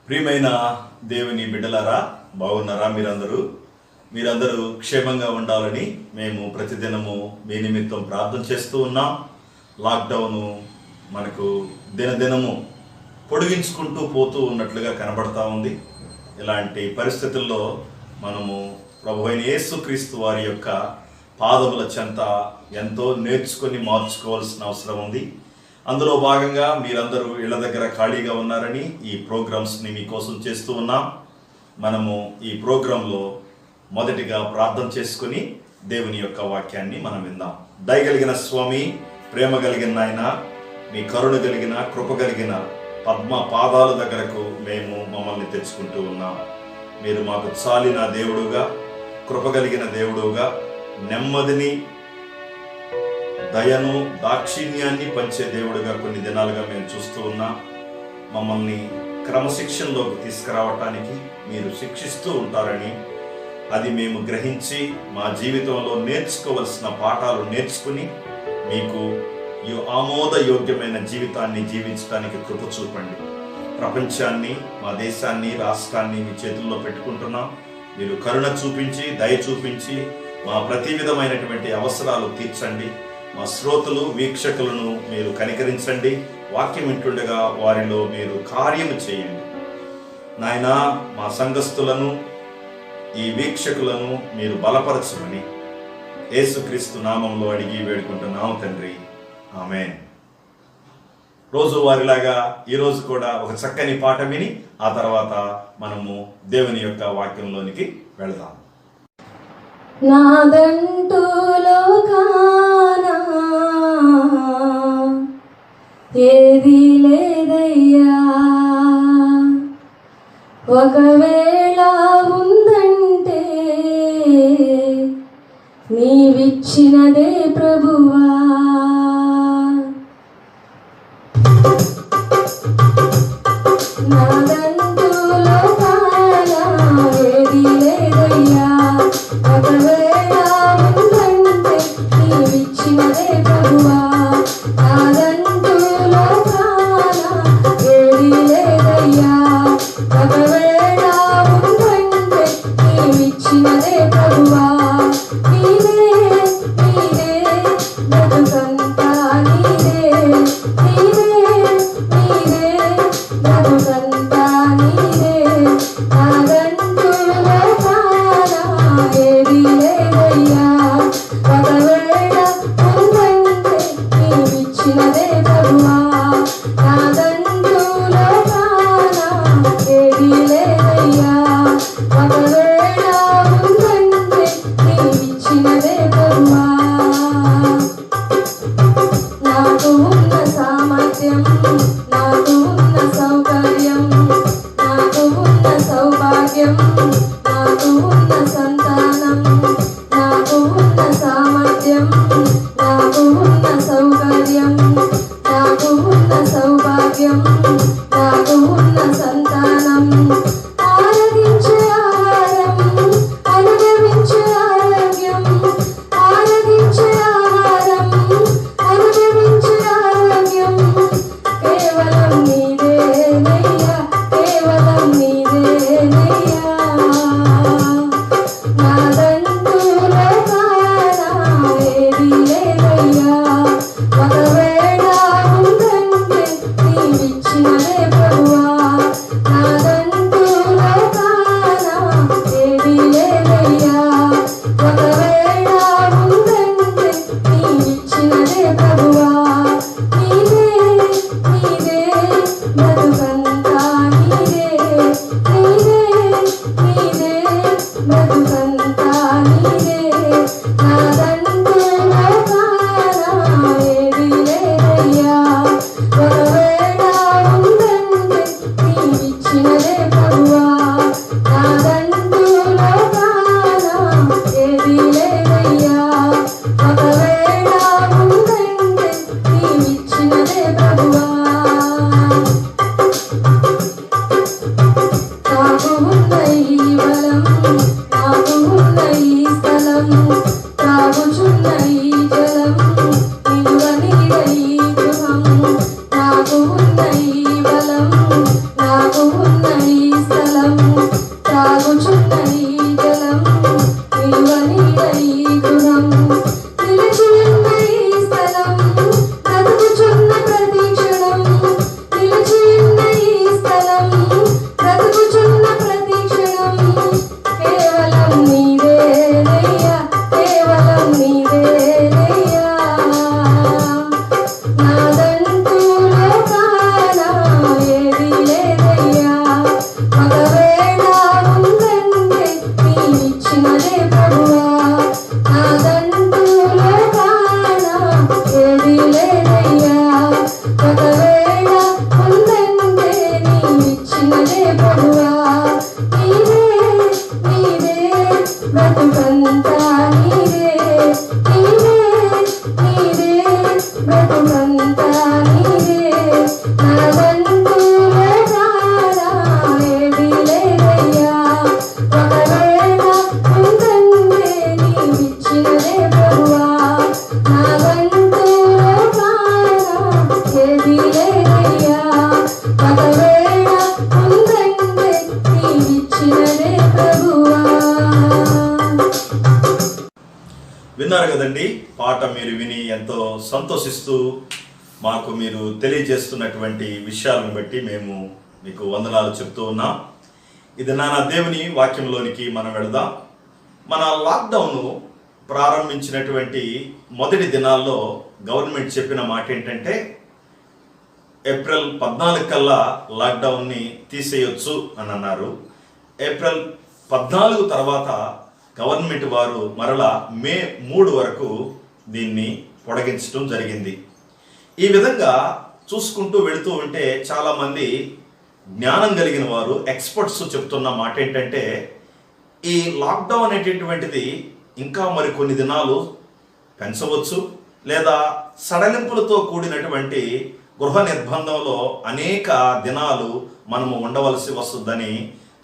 ప్రియమైన దేవుని బిడ్డలారా, బాగున్నారా? మీరందరూ క్షేమంగా ఉండాలని మేము ప్రతిదినము మీ నిమిత్తం ప్రార్థన చేస్తూ ఉన్నాం. లాక్డౌను మనకు దినదినము పొడిగించుకుంటూ పోతూ ఉన్నట్లుగా కనబడతా ఉంది. ఇలాంటి పరిస్థితుల్లో మనము ప్రభువైన యేసుక్రీస్తు వారి యొక్క పాదముల చెంత ఎంతో నేర్చుకొని మార్చుకోవాల్సిన అవసరం ఉంది. అందులో భాగంగా మీరందరూ ఇళ్ల దగ్గర ఖాళీగా ఉన్నారని ఈ ప్రోగ్రామ్స్ని మీకోసం చేస్తూ ఉన్నాం. మనము ఈ ప్రోగ్రాంలో మొదటిగా ప్రార్థన చేసుకుని దేవుని యొక్క వాక్యాన్ని మనం విందాం. దయగలిగిన స్వామి, ప్రేమ కలిగిన నాయన, మీ కరుణ కలిగిన కృప కలిగిన పద్మ పాదాల దగ్గరకు మేము మమ్మల్ని తెచ్చుకుంటూ ఉన్నాం. మీరు మాకు చాలిన దేవుడుగా, కృప కలిగిన దేవుడుగా, నెమ్మదిని, దయను, దాక్షిణ్యాన్ని పంచే దేవుడిగా కొన్ని దినాలుగా మేము చూస్తూ ఉన్నాం. మమ్మల్ని క్రమశిక్షణలోకి తీసుకురావటానికి మీరు శిక్షిస్తూ ఉంటారని, అది మేము గ్రహించి మా జీవితంలో నేర్చుకోవలసిన పాఠాలు నేర్చుకుని మీకు ఆమోదయోగ్యమైన జీవితాన్ని జీవించడానికి కృప చూపండి. ప్రపంచాన్ని, మా దేశాన్ని, రాష్ట్రాన్ని మీ చేతుల్లో పెట్టుకుంటున్నాం. మీరు కరుణ చూపించి, దయ చూపించి మా ప్రతి విధమైనటువంటి అవసరాలు తీర్చండి. మా శ్రోతలు, వీక్షకులను మీరు కనికరించండి. వాక్యం వింటుండగా వారిలో మీరు కార్యము చేయండి. నాయనా, మా సంఘస్థులను, ఈ వీక్షకులను మీరు బలపరచమని యేసుక్రీస్తు నామంలో అడిగి వేడుకుంటున్నాము తండ్రి, ఆమేన్. రోజు వారిలాగా ఈరోజు కూడా ఒక చక్కని పాట విని ఆ తర్వాత మనము దేవుని యొక్క వాక్యంలోనికి వెళదాం. నాదంటూ లోకానా ఏది లేదయ్యా, ఒకవేళ ఉందంటే నీవిచ్చినదే ప్రభువా. నాదంటూ లోకానా ఏది లేదయ్యా, ఒకవేళ ఉందంటే నీవిచ్చినదే ప్రభువా. నాదంటూ లోకానా ఏది లేదయ్యా, ఒకవేళ ఉందంటే నీవిచ్చినదే ప్రభువా. నీదే నీదే బ్రతుకంతా నీదే, నీదే నీదే బ్రతుకంతా నీదే. నాదంటూ లోకానా ఏది లేదయ్యా, ఒకవేళ ఉందంటే మీరు విని ఎంతో సంతోషిస్తూ మాకు మీరు తెలియజేస్తున్నటువంటి విషయాలను బట్టి మేము మీకు వందనాలు చెప్తూ ఉన్నాం. ఇది నా దేవుని వాక్యంలోనికి మనం వెళదాం. మన లాక్డౌన్ ప్రారంభించినటువంటి మొదటి దినాల్లో గవర్నమెంట్ చెప్పిన మాట ఏంటంటే ఏప్రిల్ 14 కల్లా లాక్డౌన్ని తీసేయొచ్చు అని అన్నారు. ఏప్రిల్ 14 తర్వాత గవర్నమెంట్ వారు మరలా మే 3 వరకు దీన్ని పొడిగించడం జరిగింది. ఈ విధంగా చూసుకుంటూ వెళుతూ ఉంటే చాలామంది జ్ఞానం కలిగిన వారు ఎక్స్పర్ట్స్ చెప్తున్న మాట ఏంటంటే ఈ లాక్డౌన్ అనేటటువంటిది ఇంకా మరి కొన్ని దినాలు పెంచవచ్చు, లేదా సడలింపులతో కూడినటువంటి గృహ నిర్బంధంలో అనేక దినాలు మనము ఉండవలసి వస్తుందని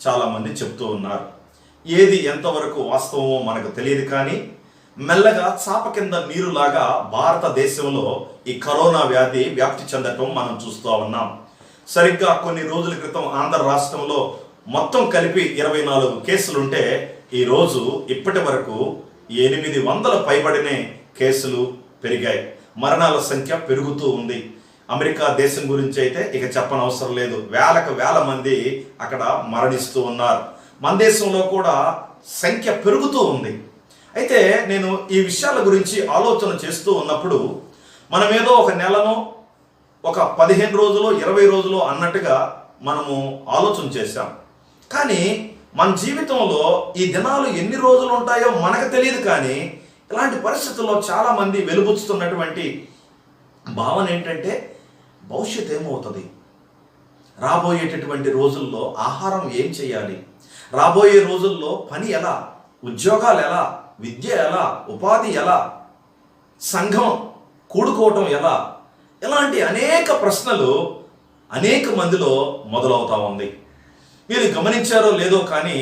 చాలామంది చెప్తూ ఉన్నారు. ఏది ఎంతవరకు వాస్తవమో మనకు తెలియదు, కానీ మెల్లగా చాప కింద నీరులాగా భారతదేశంలో ఈ కరోనా వ్యాధి వ్యాప్తి చెందటం మనం చూస్తూ ఉన్నాం. సరిగ్గా కొన్ని రోజుల క్రితం ఆంధ్ర రాష్ట్రంలో మొత్తం కలిపి 24 కేసులుంటే ఈరోజు ఇప్పటి వరకు 800 పైబడినే కేసులు పెరిగాయి. మరణాల సంఖ్య పెరుగుతూ ఉంది. అమెరికా దేశం గురించి అయితే ఇక చెప్పనవసరం లేదు. వేల మంది అక్కడ మరణిస్తూ ఉన్నారు. మన దేశంలో కూడా సంఖ్య పెరుగుతూ ఉంది. అయితే నేను ఈ విషయాల గురించి ఆలోచన చేస్తూ ఉన్నప్పుడు మనమేదో ఒక నెలను ఒక 15 రోజులు 20 రోజులు అన్నట్టుగా మనము ఆలోచన చేశాం. కానీ మన జీవితంలో ఈ దినాలు ఎన్ని రోజులు ఉంటాయో మనకు తెలియదు. కానీ ఇలాంటి పరిస్థితుల్లో చాలామంది వెలుబుచ్చుతున్నటువంటి భావన ఏంటంటే భవిష్యత్ ఏమవుతుంది, రాబోయేటటువంటి రోజుల్లో ఆహారం ఏం చేయాలి, రాబోయే రోజుల్లో పని ఎలా, ఉద్యోగాలు ఎలా, విద్య ఎలా, ఉపాధి ఎలా, సంఘం కూడుకోవటం ఎలా, ఇలాంటి అనేక ప్రశ్నలు అనేక మందిలో మొదలవుతా ఉంది. మీరు గమనించారో లేదో కానీ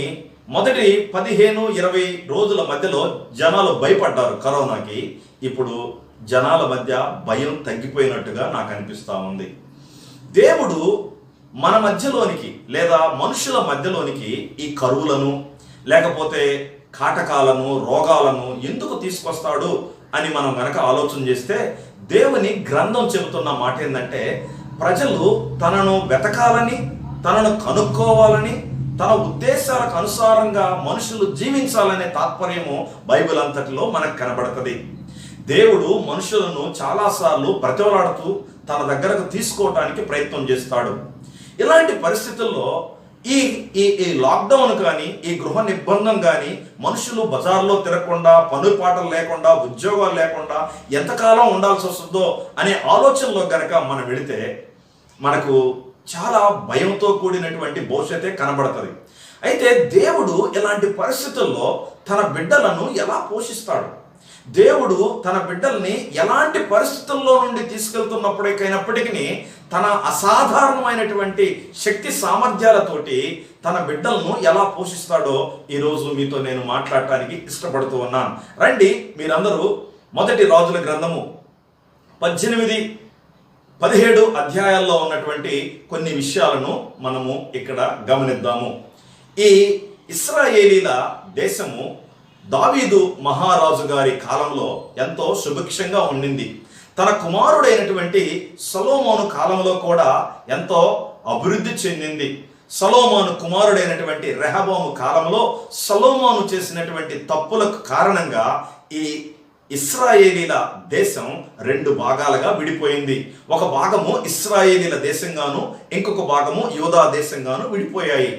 మొదటి 15-20 రోజుల మధ్యలో జనాలు భయపడ్డారు కరోనాకి. ఇప్పుడు జనాల మధ్య భయం తగ్గిపోయినట్టుగా నాకు అనిపిస్తూ ఉంది. దేవుడు మన మధ్యలోనికి లేదా మనుషుల మధ్యలోనికి ఈ కరువులను లేకపోతే కాటకాలను రోగాలను ఎందుకు తీసుకొస్తాడు అని మనం గనక ఆలోచన చేస్తే దేవుని గ్రంథం చెబుతున్న మాట ఏంటంటే ప్రజలు తనను వెతకాలని, తనను కనుక్కోవాలని, తన ఉద్దేశాలకు అనుసారంగా మనుషులు జీవించాలనే తాత్పర్యము బైబిల్ అంతటిలో మనకు కనబడుతుంది. దేవుడు మనుషులను చాలాసార్లు బ్రతిమలాడుతూ తన దగ్గరకు తీసుకోవటానికి ప్రయత్నం చేస్తాడు. ఇలాంటి పరిస్థితుల్లో ఈ ఈ లాక్డౌన్ కానీ ఈ గృహ నిర్బంధం కానీ మనుషులు బజార్లో తిరగకుండా, పనుపాటలు లేకుండా, ఉద్యోగాలు లేకుండా ఎంతకాలం ఉండాల్సి వస్తుందో అనే ఆలోచనలో గనక మనం వెళితే మనకు చాలా భయంతో కూడినటువంటి భవిష్యత్తే కనబడుతుంది. అయితే దేవుడు ఇలాంటి పరిస్థితుల్లో తన బిడ్డలను ఎలా పోషిస్తాడు, దేవుడు తన బిడ్డల్ని ఎలాంటి పరిస్థితుల్లో నుండి తీసుకెళ్తున్నప్పటికీ తన అసాధారణమైనటువంటి శక్తి సామర్థ్యాలతోటి తన బిడ్డలను ఎలా పోషిస్తాడో ఈరోజు మీతో నేను మాట్లాడటానికి ఇష్టపడుతూ ఉన్నాను. రండి, మీరందరూ మొదటి రాజుల గ్రంథము 18-17 అధ్యాయాల్లో ఉన్నటువంటి కొన్ని విషయాలను మనము ఇక్కడ గమనిద్దాము. ఈ ఇశ్రాయేలీల దేశము దావీదు మహారాజు గారి కాలంలో ఎంతో సుభిక్షంగా ఉండింది. తన కుమారుడైనటువంటి సొలొమోను కాలంలో కూడా ఎంతో అభివృద్ధి చెందింది. సొలొమోను కుమారుడైనటువంటి రెహబాము కాలంలో సొలొమోను చేసినటువంటి తప్పులకు కారణంగా ఈ ఇశ్రాయేలీల దేశం 2 భాగాలుగా విడిపోయింది. ఒక భాగము ఇశ్రాయేలీల దేశంగాను, ఇంకొక భాగము యూదా దేశంగాను విడిపోయాయి.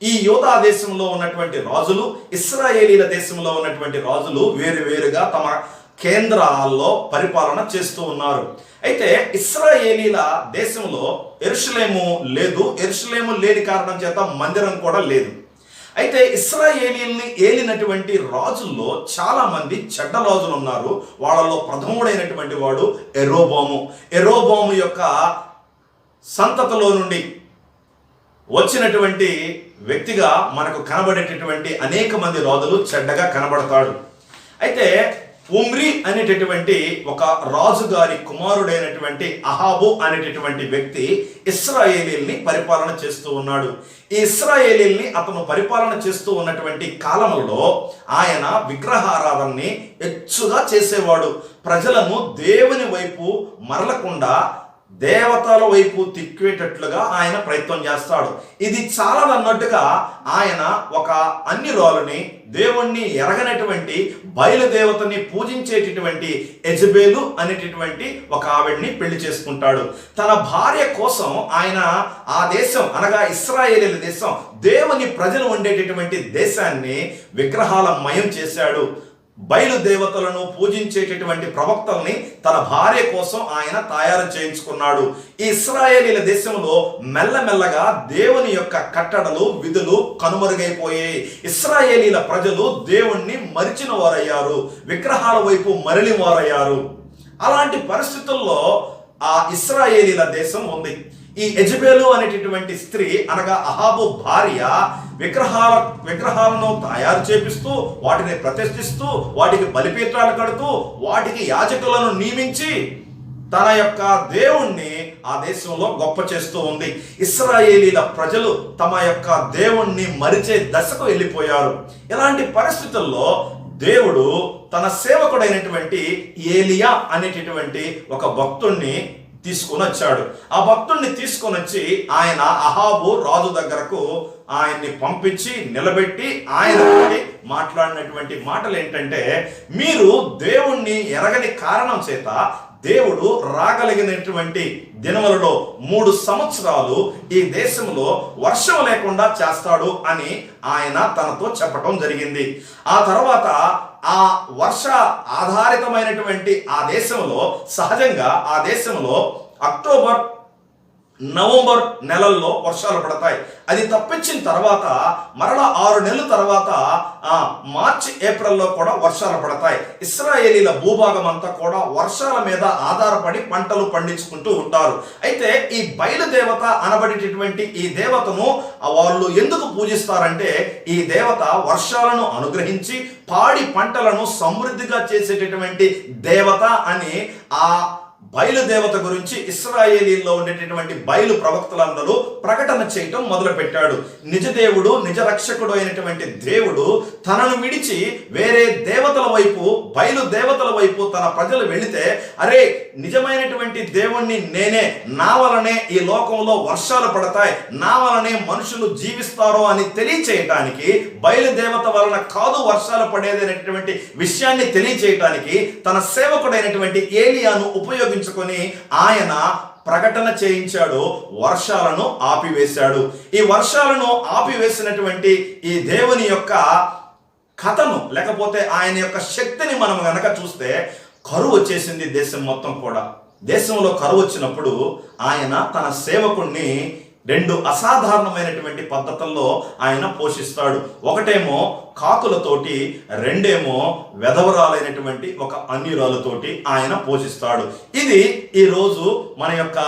ఈ యూదా దేశంలో ఉన్నటువంటి రాజులు, ఇశ్రాయేలీల దేశంలో ఉన్నటువంటి రాజులు వేరువేరుగా తమ కేంద్రాల్లో పరిపాలన చేస్తూ ఉన్నారు. అయితే ఇశ్రాయేలీల దేశంలో యెరూషలేము లేదు. యెరూషలేము లేని కారణం చేత మందిరం కూడా లేదు. అయితే ఇశ్రాయేలీల్ని ఏలినటువంటి రాజుల్లో చాలా మంది చెడ్డ రాజులు ఉన్నారు. వాళ్ళలో ప్రథముడైనటువంటి వాడు యెరోబోము. యెరోబోము యొక్క సంతతిలో నుండి వచ్చినటువంటి వ్యక్తిగా మనకు కనబడేటటువంటి అనేక మంది రాజులు చెడ్డగా కనబడతాడు. అయితే ఉమ్రి అనేటటువంటి ఒక రాజుగారి కుమారుడైనటువంటి అహాబు అనేటటువంటి వ్యక్తి ఇశ్రాయేలీల్ని పరిపాలన చేస్తూ ఉన్నాడు. ఈ ఇశ్రాయేలీల్ని అతను పరిపాలన చేస్తూ ఉన్నటువంటి కాలంలో ఆయన విగ్రహారాధనని ఎచ్చుగా చేసేవాడు. ప్రజలను దేవుని వైపు మరలకుండా దేవతల వైపు తిక్కేటట్లుగా ఆయన ప్రయత్నం చేస్తాడు. ఇది చాలదన్నట్టుగా ఆయన ఒక అన్యురాలుని, దేవుణ్ణి ఎరగనటువంటి బయలుదేవతని పూజించేటటువంటి యెజబెలు అనేటటువంటి ఒక ఆవిడ్ని పెళ్లి చేసుకుంటాడు. తన భార్య కోసం ఆయన ఆ దేశం అనగా ఇశ్రాయేలీల దేశం, దేవుని ప్రజలు ఉండేటటువంటి దేశాన్ని విగ్రహాలమయం చేశాడు. బయలుదేవతలను పూజించేటటువంటి ప్రవక్తల్ని తన భార్య కోసం ఆయన తయారు చేయించుకున్నాడు. ఈ ఇశ్రాయేలీల దేశంలో మెల్లమెల్లగా దేవుని యొక్క కట్టడలు, విధులు కనుమరుగైపోయాయి. ఇశ్రాయేలీల ప్రజలు దేవుణ్ణి మరిచిన వారయ్యారు, విగ్రహాల వైపు మరలి వారయ్యారు. అలాంటి పరిస్థితుల్లో ఆ ఇశ్రాయేలీల దేశం ఉంది. ఈ యెజబెలు అనేటటువంటి స్త్రీ అనగా అహాబు భార్య విగ్రహాలను తయారు చేపిస్తూ, వాటిని ప్రతిష్ఠిస్తూ, వాటికి బలిపీఠాలు కడుతూ, వాటికి యాజకులను నియమించి తన యొక్క దేవుణ్ణి ఆ దేశంలో గొప్ప చేస్తూ ఉంది. ఇశ్రాయేలీల ప్రజలు తమ యొక్క దేవుణ్ణి మరిచే దశకు వెళ్ళిపోయారు. ఇలాంటి పరిస్థితుల్లో దేవుడు తన సేవకుడైనటువంటి ఏలియా అనేటటువంటి ఒక భక్తుణ్ణి తీసుకొని వచ్చాడు. ఆ భక్తుడిని తీసుకొని వచ్చి ఆయన అహాబు రాజు దగ్గరకు ఆయన్ని పంపించి నిలబెట్టి ఆయన మాట్లాడినటువంటి మాటలు ఏంటంటే, మీరు దేవుణ్ణి ఎరగని కారణం చేత దేవుడు రాగలిగినటువంటి దినములలో 3 సంవత్సరాలు ఈ దేశంలో వర్షం లేకుండా చేస్తాడు అని ఆయన తనతో చెప్పటం జరిగింది. ఆ తర్వాత ఆ వర్ష ఆధారితమైనటువంటి ఆ దేశంలో సహజంగా ఆ దేశంలో అక్టోబర్, నవంబర్ నెలల్లో వర్షాలు పడతాయి. అది తప్పించిన తర్వాత మరలా 6 నెలల తర్వాత మార్చి, ఏప్రిల్లో కూడా వర్షాలు పడతాయి. ఇశ్రాయేలీల భూభాగం అంతా కూడా వర్షాల మీద ఆధారపడి పంటలు పండించుకుంటూ ఉంటారు. అయితే ఈ బయలుదేవత అనబడేటటువంటి ఈ దేవతను వాళ్ళు ఎందుకు పూజిస్తారంటే, ఈ దేవత వర్షాలను అనుగ్రహించి పాడి పంటలను సమృద్ధిగా చేసేటటువంటి దేవత అని ఆ బయలుదేవత గురించి ఇశ్రాయేలీల్లో ఉండేటటువంటి బయలు ప్రవక్తలందరూ ప్రకటన చేయటం మొదలుపెట్టాడు. నిజదేవుడు, నిజ రక్షకుడు అయినటువంటి దేవుడు తనను విడిచి వేరే దేవతల వైపు, బయలు దేవతల వైపు తన ప్రజలు వెళితే, అరే నిజమైనటువంటి దేవుణ్ణి నేనే, నా వలనే ఈ లోకంలో వర్షాలు పడతాయి, నా వలనే మనుషులు జీవిస్తారు అని తెలియచేయటానికి, బయలుదేవత వలన కాదు వర్షాలు పడేది అనేటువంటి విషయాన్ని తెలియచేయటానికి తన సేవకుడైనటువంటి ఏలియాను ఉపయోగించుకొని ఆయన ప్రకటన చేయించాడు. వర్షాలను ఆపివేశాడు. ఈ వర్షాలను ఆపివేసినటువంటి ఈ దేవుని యొక్క కథను, లేకపోతే ఆయన యొక్క శక్తిని మనం గనక చూస్తే, కరువు వచ్చేసింది దేశం మొత్తం కూడా. దేశంలో కరువు వచ్చినప్పుడు ఆయన తన సేవకుణ్ణి 2 అసాధారణమైనటువంటి పద్ధతుల్లో ఆయన పోషిస్తాడు. ఒకటేమో కాకులతోటి, రెండేమో వెధవరాలైనటువంటి ఒక అన్యురాలతోటి ఆయన పోషిస్తాడు. ఇది ఈరోజు మన యొక్క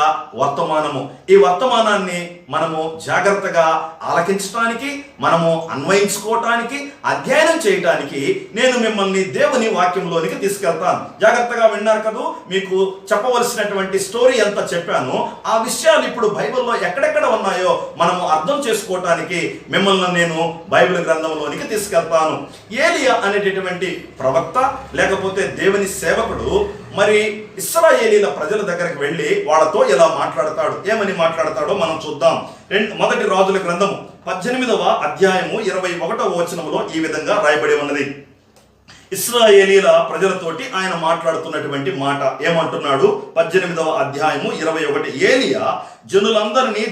వర్తమానము. ఈ వర్తమానాన్ని మనము జాగ్రత్తగా ఆలకించడానికి, మనము అన్వయించుకోవటానికి, అధ్యయనం చేయటానికి నేను మిమ్మల్ని దేవుని వాక్యంలోనికి తీసుకెళ్తాను. జాగ్రత్తగా విన్నారు కదా, మీకు చెప్పవలసినటువంటి స్టోరీ అంతా చెప్పాను. ఆ విషయాలు ఇప్పుడు బైబిల్లో ఎక్కడెక్కడ ఉన్నాయో మనము అర్థం చేసుకోవటానికి మిమ్మల్ని నేను బైబిల్ గ్రంథంలోనికి తీసుకెళ్తాను. ఏలియా అనేటటువంటి ప్రవక్త, లేకపోతే దేవుని సేవకుడు, మరి ఇశ్రాయేలీల ప్రజల దగ్గరికి వెళ్ళి వాళ్ళతో ఇలా మాట్లాడతాడు. ఏమని మాట్లాడతాడో మనం చూద్దాం. మొదటి రాజుల గ్రంథము 18వ అధ్యాయము 21వ వచనంలో ఈ విధంగా రాయబడి ఉన్నది. ఇశ్రాయేలీల ప్రజలతోటి ఆయన మాట్లాడుతున్నటువంటి మాట ఏమంటున్నాడు? 18వ అధ్యాయము 21. ఏలియా జనులందరినీ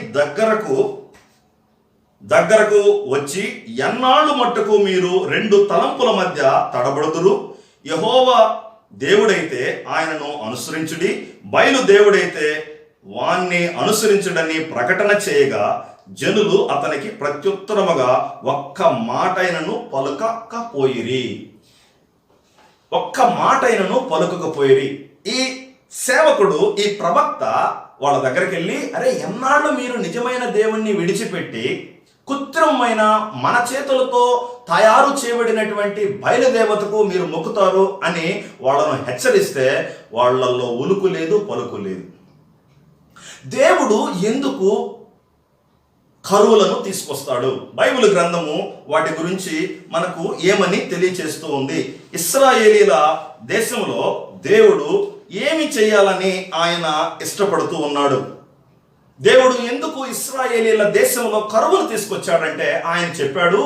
దగ్గరకు వచ్చి, ఎన్నాళ్ళు మట్టుకు మీరు 2 తలంపుల మధ్య తడబడుదురు? యెహోవా దేవుడైతే ఆయనను అనుసరించుడి, బయలు దేవుడైతే వాణ్ణి అనుసరించుడని ప్రకటన చేయగా, జనులు అతనికి ప్రత్యుత్తరముగా ఒక్క మాటైనను పలుకకపోయిరి. ఒక్క మాటైనను పలుకకపోయిరి. ఈ సేవకుడు, ఈ ప్రవక్త వాళ్ళ దగ్గరికి వెళ్ళి, అరే ఎన్నాళ్ళు మీరు నిజమైన దేవుణ్ణి విడిచిపెట్టి కృత్రిమమైన మన చేతులతో తయారు చేయబడినటువంటి బయలుదేవతకు మీరు మొక్కుతారు అని వాళ్ళను హెచ్చరిస్తే వాళ్ళల్లో ఉలుకు లేదు, పలుకు లేదు. దేవుడు ఎందుకు కరువులను తీసుకొస్తాడు? బైబిల్ గ్రంథము వాటి గురించి మనకు ఏమని తెలియచేస్తూ ఉంది. ఇశ్రాయేలీల దేశంలో దేవుడు ఏమి చేయాలని ఆయన ఇష్టపడుతూ ఉన్నాడు? దేవుడు ఎందుకు ఇశ్రాయేలీల దేశంలో కరువును తీసుకొచ్చాడంటే ఆయన చెప్పాడు,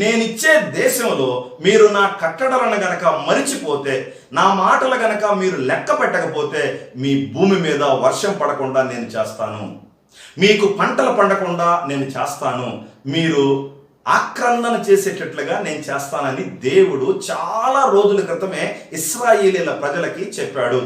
నేనిచ్చే దేశంలో మీరు నా కట్టడలను గనక మరిచిపోతే, నా మాటలు గనక మీరు లెక్క పెట్టకపోతే మీ భూమి మీద వర్షం పడకుండా నేను చేస్తాను, మీకు పంటలు పండకుండా నేను చేస్తాను, మీరు ఆక్రందన చేసేటట్లుగా నేను చేస్తానని దేవుడు చాలా రోజుల క్రితమే ఇశ్రాయేలీల ప్రజలకి చెప్పాడు.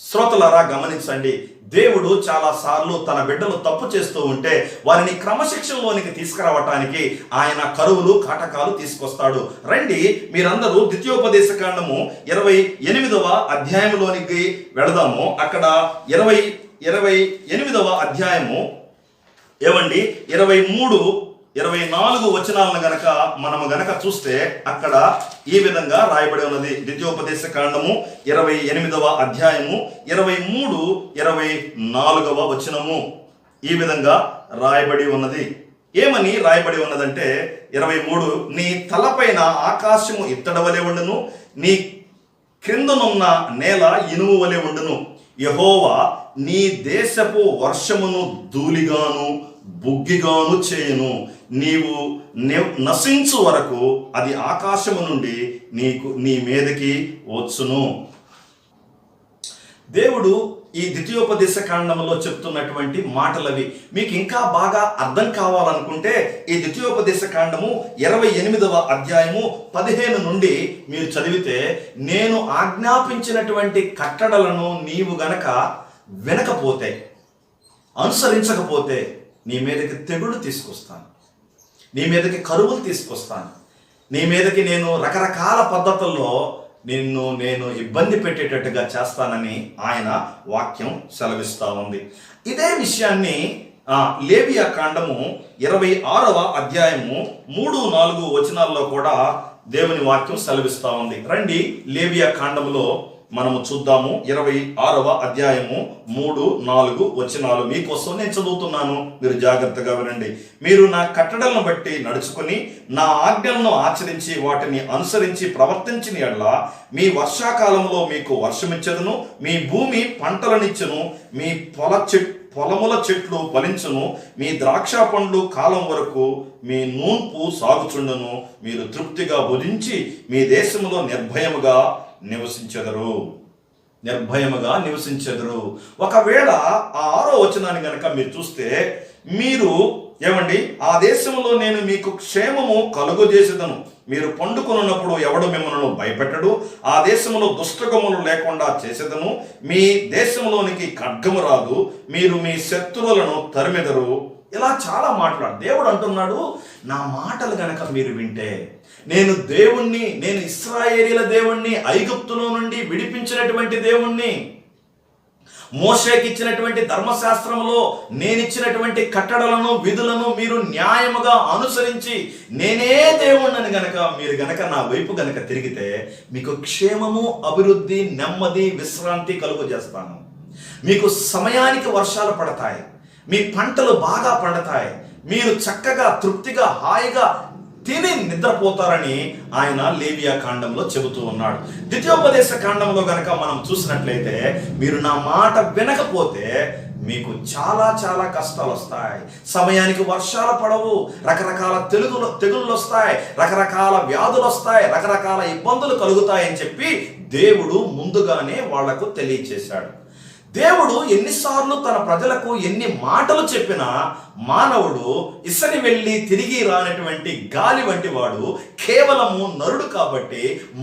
శ్రోతలారా గమనించండి, దేవుడు చాలా సార్లు తన బిడ్డలు తప్పు చేస్తూ ఉంటే వారిని క్రమశిక్షణలోనికి తీసుకురావటానికి ఆయన కరువులు కాటకాలు తీసుకొస్తాడు. రండి, మీరందరూ ద్వితీయోపదేశకాండము 28వ అధ్యాయంలోనికి వెళదాము. అక్కడ 28వ అధ్యాయము 23, 24 వచనాలను గనక మనము గనక చూస్తే అక్కడ ఈ విధంగా రాయబడి ఉన్నది. ద్వితీయోపదేశ కాండము 28వ అధ్యాయము 23, 24వ వచనము ఈ విధంగా రాయబడి ఉన్నది. ఏమని రాయబడి ఉన్నదంటే 23, నీ తలపైన ఆకాశము ఇత్తడి వలె ఉండును, నీ క్రిందనున్న నేల ఇనుము వలె ఉండును. యెహోవా నీ దేశపు వర్షమును ధూళిగాను బుగ్గిగాను చేయును, నీవు నశించు వరకు అది ఆకాశము నుండి నీ మీదకి వచ్చును. దేవుడు ఈ ద్వితీయోపదేశ కాండంలో చెప్తున్నటువంటి మాటలవి. మీకు ఇంకా బాగా అర్థం కావాలనుకుంటే ఈ ద్వితీయోపదేశ కాండము 28వ అధ్యాయము 15 నుండి మీరు చదివితే, నేను ఆజ్ఞాపించినటువంటి కట్టడలను నీవు గనక వినకపోతే, అనుసరించకపోతే నీ మీదకి తెగుళ్ళు తీసుకొస్తాను, నీ మీదకి కరువులు తీసుకొస్తాను, నీ మీదకి నేను రకరకాల పద్ధతుల్లో నేను ఇబ్బంది పెట్టేటట్టుగా చేస్తానని ఆయన వాక్యం సెలవిస్తూ ఉంది. ఇదే విషయాన్ని లేవియా కాండము 26వ అధ్యాయము 3, 4 వచనాల్లో కూడా దేవుని వాక్యం సెలవిస్తూ ఉంది. రండి, లేవియా కాండములో మనము చూద్దాము. 26వ అధ్యాయము 3, 4 వచనాలు మీకోసం నేను చదువుతున్నాను, మీరు జాగ్రత్తగా వినండి. మీరు నా కట్టడలను బట్టి నడుచుకుని నా ఆజ్ఞలను ఆచరించి వాటిని అనుసరించి ప్రవర్తించిన యెడల మీ వర్షాకాలంలో మీకు వర్షమిచ్చెదను, మీ భూమి పంటలనిచ్చును, మీ పొలముల చెట్లు ఫలించును, మీ ద్రాక్ష పండ్లు కాలం వరకు మీ నూన్పు సాగుచుండును, మీరు తృప్తిగా భుజించి మీ దేశంలో నిర్భయముగా నివసించెదరు. ఒకవేళ ఆ 6వ వచనాన్ని గనక మీరు చూస్తే, మీరు ఏమండి, ఆ దేశంలో నేను మీకు క్షేమము కలుగజేసేదను, మీరు పండుకొనున్నప్పుడు ఎవడు మిమ్మల్ని భయపెట్టడు, ఆ దేశంలో దుష్టగములు లేకుండా చేసేదను, మీ దేశంలోనికి ఖడ్గము రాదు, మీరు మీ శత్రువులను తరిమెదరు. ఇలా చాలా మాట్లాడు. దేవుడు అంటున్నాడు, నా మాటలు గనక మీరు వింటే, నేను దేవుణ్ణి, నేను ఇశ్రాయేలీల దేవుణ్ణి, ఐగుప్తులో నుండి విడిపించినటువంటి దేవుణ్ణి, మోషేకి ఇచ్చినటువంటి ధర్మశాస్త్రంలో నేనిచ్చినటువంటి కట్టడలను విధులను మీరు న్యాయముగా అనుసరించి నేనే దేవుణ్ణని గనక మీరు గనక నా వైపు గనక తిరిగితే మీకు క్షేమము, అభివృద్ధి, నెమ్మది, విశ్రాంతి కలుగజేస్తాను. మీకు సమయానికి వర్షాలు పడతాయి, మీ పంటలు బాగా పండుతాయి, మీరు చక్కగా తృప్తిగా హాయిగా తిని నిద్రపోతారని ఆయన లేవియా కాండంలో చెబుతూ ఉన్నాడు. ద్వితీయోపదేశ కాండంలో గనక మనం చూసినట్లయితే, మీరు నా మాట వినకపోతే మీకు చాలా చాలా కష్టాలు వస్తాయి, సమయానికి వర్షాలు పడవు, రకరకాల తెగుళ్ళు వస్తాయి, రకరకాల వ్యాధులు వస్తాయి, రకరకాల ఇబ్బందులు కలుగుతాయని చెప్పి దేవుడు ముందుగానే వాళ్లకు తెలియచేశాడు. దేవుడు ఎన్నిసార్లు తన ప్రజలకు ఎన్ని మాటలు చెప్పినా మానవుడు ఇసని వెళ్ళి తిరిగి రానటువంటి గాలి వంటి వాడు, కేవలము నరుడు కాబట్టి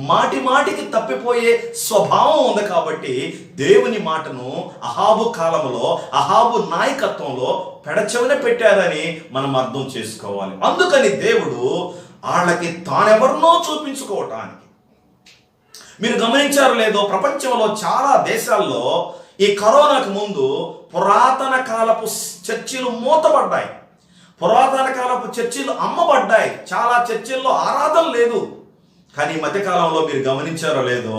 మాటి మాటికి తప్పిపోయే స్వభావం ఉంది. కాబట్టి దేవుని మాటను అహాబు కాలంలో, అహాబు నాయకత్వంలో పెడచెవిన పెట్టారని మనం అర్థం చేసుకోవాలి. అందుకని దేవుడు వాళ్ళకి తానెవరినో చూపించుకోవటానికి, మీరు గమనించారు లేదో, ప్రపంచంలో చాలా దేశాల్లో ఈ కరోనాకు ముందు పురాతన కాలపు చర్చిలు మూతపడ్డాయి. పురాతన కాలపు చర్చిలు అమ్మబడ్డాయి, చాలా చర్చిల్లో ఆరాధన లేదు. కానీ ఈ మధ్యకాలంలో మీరు గమనించారో లేదో,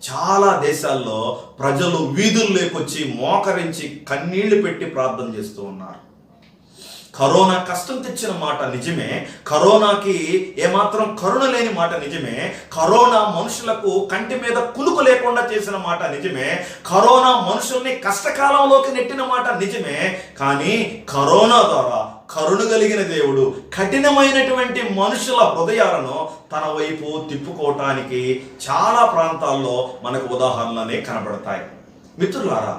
చాలా దేశాల్లో ప్రజలు వీధుల్లోకి వచ్చి మోకరించి కన్నీళ్లు పెట్టి ప్రార్థన చేస్తూ ఉన్నారు. కరోనా కష్టం తెచ్చిన మాట నిజమే, కరోనాకి ఏమాత్రం కరుణ లేని మాట నిజమే, కరోనా మనుషులకు కంటి మీద కులుకు లేకుండా చేసిన మాట నిజమే, కరోనా మనుషుల్ని కష్టకాలంలోకి నెట్టిన మాట నిజమే. కానీ కరోనా ద్వారా కరుణ కలిగిన దేవుడు కఠినమైనటువంటి మనుషుల హృదయాలను తన వైపు తిప్పుకోవటానికి చాలా ప్రాంతాల్లో మనకు ఉదాహరణలనే కనబడతాయి. మిత్రులారా,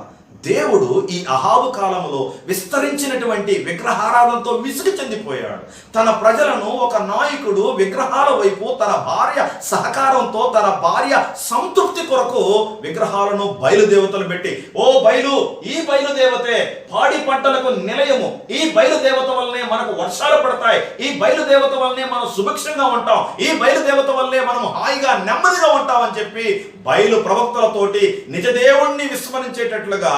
దేవుడు ఈ అహాబు కాలంలో విస్తరించినటువంటి విగ్రహారాధనతో విసుగు చెందిపోయాడు. తన ప్రజలను ఒక నాయకుడు విగ్రహాల వైపు తన భార్య సహకారంతో, తన భార్య సంతృప్తి కొరకు విగ్రహాలను బయలుదేవతలు పెట్టి, ఓ బయలు, ఈ బయలుదేవతే పాడి పంటలకు నిలయము, ఈ బయలుదేవత వల్లనే మనకు వర్షాలు పడతాయి, ఈ బయలుదేవత వల్లనే మనం సుభిక్షంగా ఉంటాం, ఈ బయలుదేవత వల్లే మనం హాయిగా నెమ్మదిగా ఉంటాం అని చెప్పి బయలు ప్రవక్తలతోటి నిజ దేవుణ్ణి విస్మరించేటట్లుగా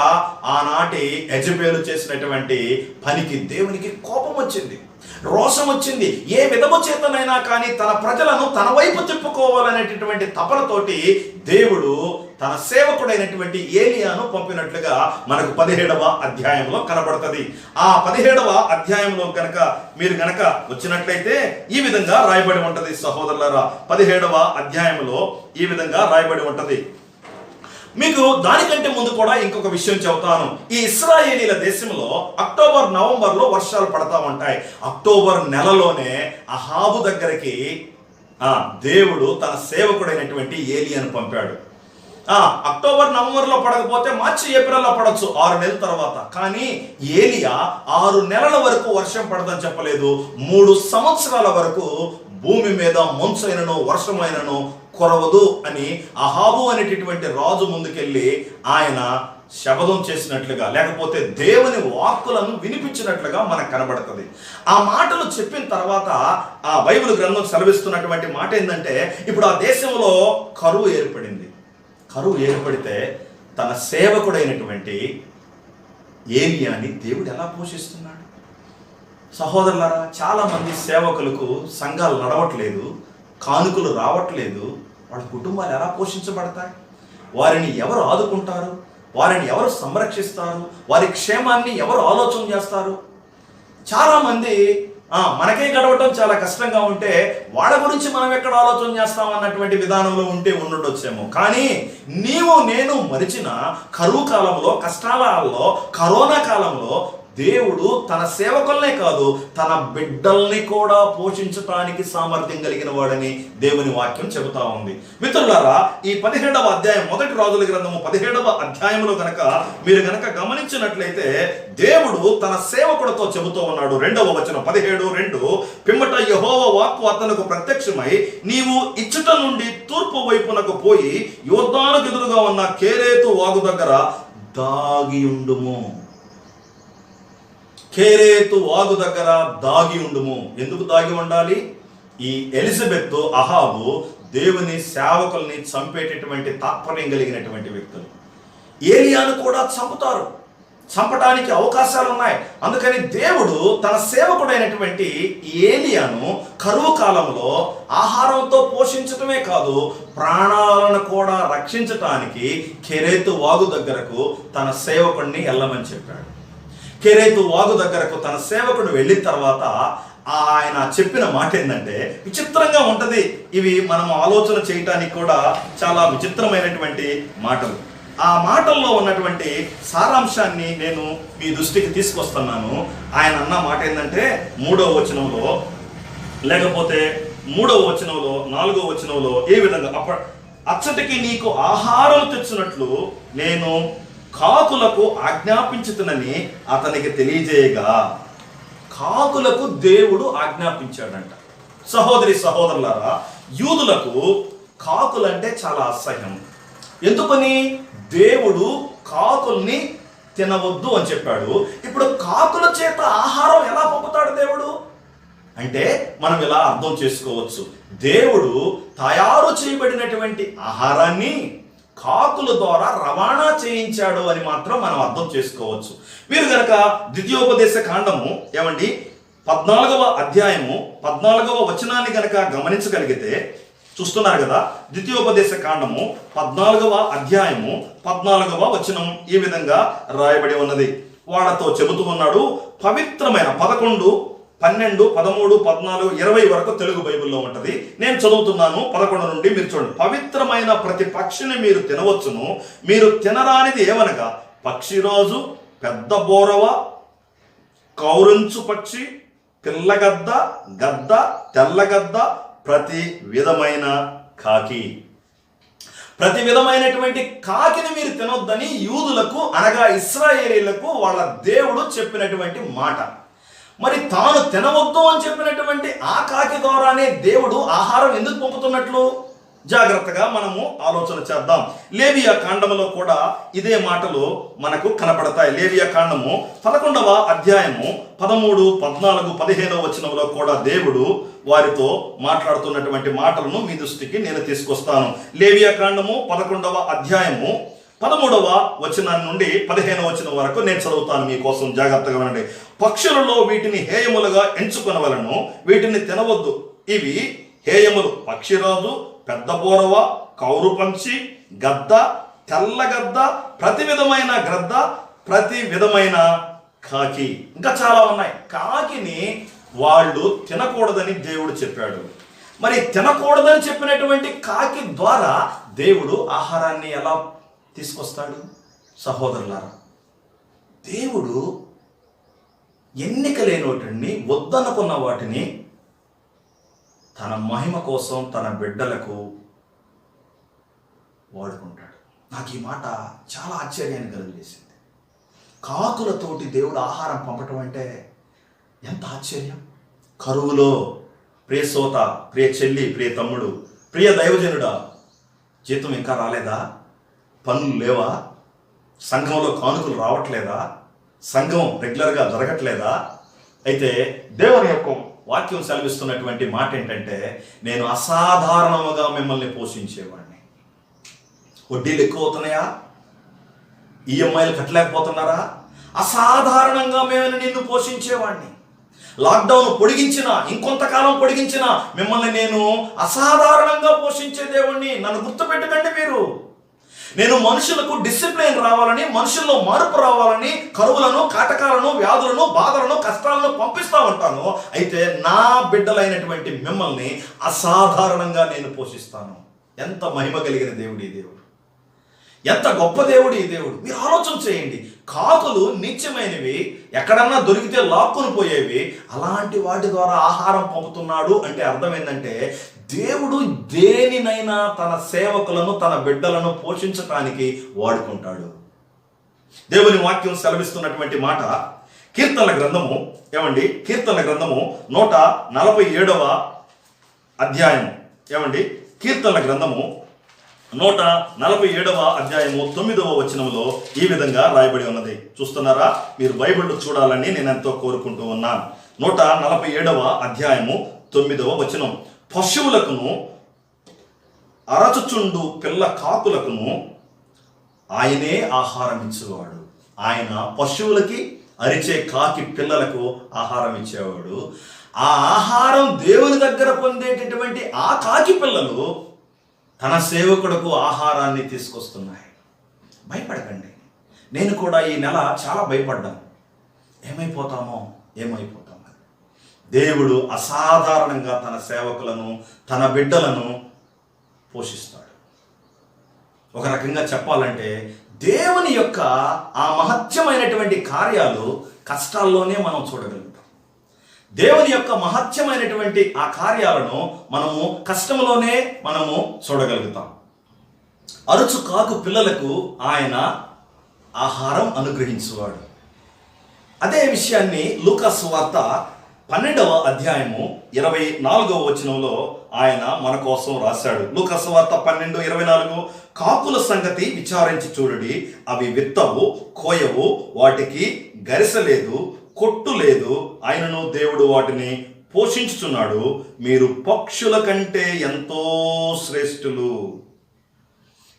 ఆనాటి యెజబెలు చేసినటువంటి పనికి దేవునికి కోపం వచ్చింది, రోషం వచ్చింది. ఏ విధము చేతనైనా కానీ తన ప్రజలను తన వైపు తిప్పుకోవాలనేటటువంటి తపనతోటి దేవుడు తన సేవకుడైనటువంటి ఏలియాను పంపినట్లుగా మనకు 17వ అధ్యాయంలో కనబడుతుంది. ఆ 17వ అధ్యాయంలో మీరు గనక వచ్చినట్లయితే ఈ విధంగా రాయబడి ఉంటది. సహోదరులారా, 17వ అధ్యాయంలో ఈ విధంగా రాయబడి ఉంటది. మీకు దానికంటే ముందు కూడా ఇంకొక విషయం చెబుతాను. ఈ ఇశ్రాయేలీల దేశంలో అక్టోబర్ నవంబర్లో వర్షాలు పడతా ఉంటాయి. అక్టోబర్ నెలలోనే అహాబు దగ్గరికి దేవుడు తన సేవకుడైనటువంటి ఏలియాను పంపాడు. అక్టోబర్ నవంబర్లో పడకపోతే మార్చి ఏప్రిల్లో పడవచ్చు, 6 నెలల తర్వాత. కానీ ఏలియా 6 నెలల వరకు వర్షం పడదని చెప్పలేదు. 3 సంవత్సరాల వరకు భూమి మీద మంచైనను వర్షమైనను కొరవదు అని అహాబు అనేటటువంటి రాజు ముందుకెళ్ళి ఆయన శపథం చేసినట్లుగా, లేకపోతే దేవుని వాక్కులను వినిపించినట్లుగా మనకు కనబడుతుంది. ఆ మాటలు చెప్పిన తర్వాత ఆ బైబిల్ గ్రంథం సెలవిస్తున్నటువంటి మాట ఏంటంటే, ఇప్పుడు ఆ దేశంలో కరువు ఏర్పడింది. కరువు ఏర్పడితే తన సేవకుడైనటువంటి ఏలియాని దేవుడు ఎలా పోషిస్తున్నాడు? సహోదరులారా, చాలా మంది సేవకులకు సంఘాలు నడవట్లేదు, కానుకలు రావట్లేదు. వాళ్ళ కుటుంబాలు ఎలా పోషించబడతాయి? వారిని ఎవరు ఆదుకుంటారు? వారిని ఎవరు సంరక్షిస్తారు? వారి క్షేమాన్ని ఎవరు ఆలోచన చేస్తారు? చాలామంది మనకే గడవటం చాలా కష్టంగా ఉంటే వాళ్ళ గురించి మనం ఎక్కడ ఆలోచన చేస్తాం అన్నటువంటి విధానంలో ఉంటే ఉండొచ్చేమో. కానీ నీవు నేను మరిచిన కరువు కాలంలో, కష్టాలలో, కరోనా కాలంలో దేవుడు తన సేవకులనే కాదు తన బిడ్డల్ని కూడా పోషించటానికి సామర్థ్యం కలిగిన వాడని దేవుని వాక్యం చెబుతా ఉంది. మిత్రులారా, ఈ 17వ అధ్యాయం, 1 రాజుల గ్రంథము 17వ అధ్యాయంలో మీరు గమనించినట్లయితే దేవుడు తన సేవకుడితో చెబుతూ ఉన్నాడు. 2వ వచనం 17:2, పిమ్మట యెహోవా వాక్కు అతనికి ప్రత్యక్షమై, నీవు ఇచ్చట నుండి తూర్పు వైపునకు పోయి యోర్దానుకు ఎదురుగా ఉన్న కేరేతు వాగు దగ్గర దాగి ఉండుము. కేరేతు వాగు దగ్గర దాగి ఉండుము. ఎందుకు దాగి ఉండాలి? ఈ ఎలిజబెత్, అహాబు దేవుని సేవకుల్ని చంపేటటువంటి తాత్పర్యం కలిగినటువంటి వ్యక్తులు. ఏలియాను కూడా చంపటానికి అవకాశాలు ఉన్నాయి. అందుకని దేవుడు తన సేవకుడైనటువంటి ఏలియాను కరువు కాలంలో ఆహారంతో పోషించటమే కాదు, ప్రాణాలను కూడా రక్షించటానికి కెరేతు వాగు దగ్గరకు తన సేవకుడిని వెళ్ళమని చెప్పాడు. కెరేతు వాగు దగ్గరకు తన సేవకుడు వెళ్ళిన తర్వాత ఆయన చెప్పిన మాట ఏంటంటే విచిత్రంగా ఉంటది. ఇవి మనం ఆలోచన చేయటానికి కూడా చాలా విచిత్రమైనటువంటి మాటలు. ఆ మాటల్లో ఉన్నటువంటి సారాంశాన్ని నేను మీ దృష్టికి తీసుకొస్తున్నాను. ఆయన అన్న మాట ఏంటంటే 3వ వచనంలో, లేకపోతే 3వ వచనంలో, 4వ వచనంలో ఏ విధంగా, అచ్చటికి నీకు ఆహారం తెచ్చినట్లు నేను కాకులకు ఆజ్ఞాపించుతునని అతనికి తెలియజేయగా, కాకులకు దేవుడు ఆజ్ఞాపించాడంట. సహోదరులారా, యూదులకు కాకులంటే చాలా అసహ్యం. ఎందుకని? దేవుడు కాకుల్ని తినవద్దు అని చెప్పాడు. ఇప్పుడు కాకుల చేత ఆహారం ఎలా పంపుతాడు దేవుడు అంటే మనం ఇలా అర్థం చేసుకోవచ్చు. దేవుడు తయారు చేయబడినటువంటి ఆహారాన్ని కాకుల ద్వారా రవాణా చేయించాడు అని మాత్రం మనం అర్థం చేసుకోవచ్చు. మీరు గనక ద్వితీయోపదేశ కాండము 14వ అధ్యాయము 14వ వచనాన్ని గనక గమనించగలిగితే చూస్తున్నారు కదా, ద్వితీయోపదేశ కాండము 14వ అధ్యాయము 14వ వచనం ఈ విధంగా రాయబడి ఉన్నది. వాళ్ళతో చెబుతూ ఉన్నాడు, పవిత్రమైన 11, 12, 13, 14, 20 వరకు తెలుగు బైబిల్లో ఉంటుంది. నేను చదువుతున్నాను 11 నుండి, మీరు చూడండి. పవిత్రమైన ప్రతి పక్షిని మీరు తినవచ్చును, మీరు తినరానిది ఏమనగా పక్షిరాజు, పెద్ద బోరవ, కౌరంచు పక్షి, పిల్లగద్ద, గద్ద, తెల్లగద్ద, ప్రతి విధమైన కాకి. ప్రతి విధమైనటువంటి కాకిని మీరు తినొద్దని యూదులకు అనగా ఇశ్రాయేలీలకు వాళ్ళ దేవుడు చెప్పినటువంటి మాట. మరి తాను తినవద్దు అని చెప్పినటువంటి ఆ కాకి ద్వారానే దేవుడు ఆహారం ఎందుకు పంపుతున్నట్లు జాగ్రత్తగా మనము ఆలోచన చేద్దాం. లేవియా కాండములో కూడా ఇదే మాటలు మనకు కనపడతాయి. లేవియా కాండము 11వ అధ్యాయము 13, 14, 15 వచనంలో కూడా దేవుడు వారితో మాట్లాడుతున్నటువంటి మాటలను మీ దృష్టికి నేను తీసుకొస్తాను. లేవియా కాండము 11వ అధ్యాయము 13వ వచనం నుండి 15వ వచనం వరకు నేను చదువుతాను మీకోసం, జాగ్రత్తగా ఉండండి. పక్షులలో వీటిని హేయములుగా ఎంచుకొనవలను, వీటిని తినవద్దు. ఇవి హేయములు: పక్షిరాజు, పెద్ద బోరవ, కౌరు పంచి, గద్ద, తెల్లగద్ద, ప్రతి విధమైన గ్రద్ద, ప్రతి విధమైన కాకి. ఇంకా చాలా ఉన్నాయి. కాకిని వాళ్ళు తినకూడదని దేవుడు చెప్పాడు. మరి తినకూడదని చెప్పినటువంటి కాకి ద్వారా దేవుడు ఆహారాన్ని ఎలా తీసుకొస్తాడు? సహోదరులారా, దేవుడు ఎన్నిక లేని వాటిని, వద్దనుకున్న వాటిని తన మహిమ కోసం తన బిడ్డలకు వాడుకుంటాడు. నాకు ఈ మాట చాలా ఆశ్చర్యాన్ని కలుగజేసింది. కాకులతోటి దేవుడు ఆహారం పంపటం అంటే ఎంత ఆశ్చర్యం! కరువులో ప్రియ సోత, ప్రియ చెల్లి, ప్రియ తమ్ముడు, ప్రియ దైవజనుడా, జీతం ఇంకా రాలేదా? పనులు లేవా? సంఘంలో కానుకలు రావట్లేదా? సంఘం రెగ్యులర్గా జరగట్లేదా? అయితే దేవుని యొక్క వాక్యం సెలవిస్తున్నటువంటి మాట ఏంటంటే, నేను అసాధారణముగా మిమ్మల్ని పోషించేవాడిని. వడ్డీలు ఎక్కువ అవుతున్నాయా? ఈఎంఐలు కట్టలేకపోతున్నారా? అసాధారణంగా మేము నిన్ను పోషించేవాడిని. లాక్డౌన్ పొడిగించినా, ఇంకొంతకాలం పొడిగించినా మిమ్మల్ని నేను అసాధారణంగా పోషించే దేవుణ్ణి. నన్ను గుర్తుపెట్టకండి మీరు. నేను మనుషులకు డిసిప్లిన్ రావాలని, మనుషుల్లో మార్పు రావాలని కరువులను, కాటకాలను, వ్యాధులను, బాధలను, కష్టాలను పంపిస్తూ ఉంటాను. అయితే నా బిడ్డలైనటువంటి మిమ్మల్ని అసాధారణంగా నేను పోషిస్తాను. ఎంత మహిమ కలిగిన దేవుడు ఈ దేవుడు! ఎంత గొప్ప దేవుడు ఈ దేవుడు! మీరు ఆలోచన చేయండి. కాకులు నిత్యమైనవి, ఎక్కడన్నా దొరికితే లాక్కుని పోయేవి. అలాంటి వాటి ద్వారా ఆహారం పంపుతున్నాడు అంటే అర్థం ఏంటంటే, దేవుడు దేనినైనా తన సేవకులను, తన బిడ్డలను పోషించడానికి వాడుకుంటాడు. దేవుని వాక్యం సెలవిస్తున్నటువంటి మాట కీర్తనల గ్రంథము, ఏమండి, కీర్తనల గ్రంథము 147వ అధ్యాయము, ఏమండి, కీర్తనల గ్రంథము 147వ అధ్యాయము 9వ వచనంలో ఈ విధంగా రాయబడి ఉన్నది. చూస్తున్నారా? మీరు బైబిల్ చూడాలని నేను ఎంతో కోరుకుంటూ ఉన్నాను. 147వ అధ్యాయము 9వ వచనం. పశువులకును అరచుచుండు పిల్ల కాకులకును ఆయనే ఆహారం ఇచ్చేవాడు. ఆయన పశువులకి, అరిచే కాకి పిల్లలకు ఆహారం ఇచ్చేవాడు. ఆ ఆహారం దేవుని దగ్గర పొందేటటువంటి ఆ కాకి పిల్లలు తన సేవకుడుకు ఆహారాన్ని తీసుకొస్తున్నాయి. భయపడకండి. నేను కూడా ఈ నెల చాలా భయపడ్డాను. ఏమైపోతామో. దేవుడు అసాధారణంగా తన సేవకులను, తన బిడ్డలను పోషిస్తాడు. ఒక రకంగా చెప్పాలంటే దేవుని యొక్క ఆ మహత్యమైనటువంటి కార్యాలు కష్టాల్లోనే మనం చూడగలుగుతాం. దేవుని యొక్క మహత్యమైనటువంటి ఆ కార్యాలను మనము కష్టంలోనే మనము చూడగలుగుతాం. అరుచు కాకు పిల్లలకు ఆయన ఆహారం అనుగ్రహించువాడు. అదే విషయాన్ని లూకా సువార్త 12వ అధ్యాయము 24వ వచనంలో ఆయన మన కోసం రాశాడు. లూకా సువార్త 12:24. కాకుల సంగతి విచారించి చూడుడి, అవి విత్తవు, కోయవు, వాటికి గరిసెలేదు, కొట్టు లేదు, ఆయనను దేవుడు వాటిని పోషించుచున్నాడు. మీరు పక్షుల కంటే ఎంతో శ్రేష్ఠులు.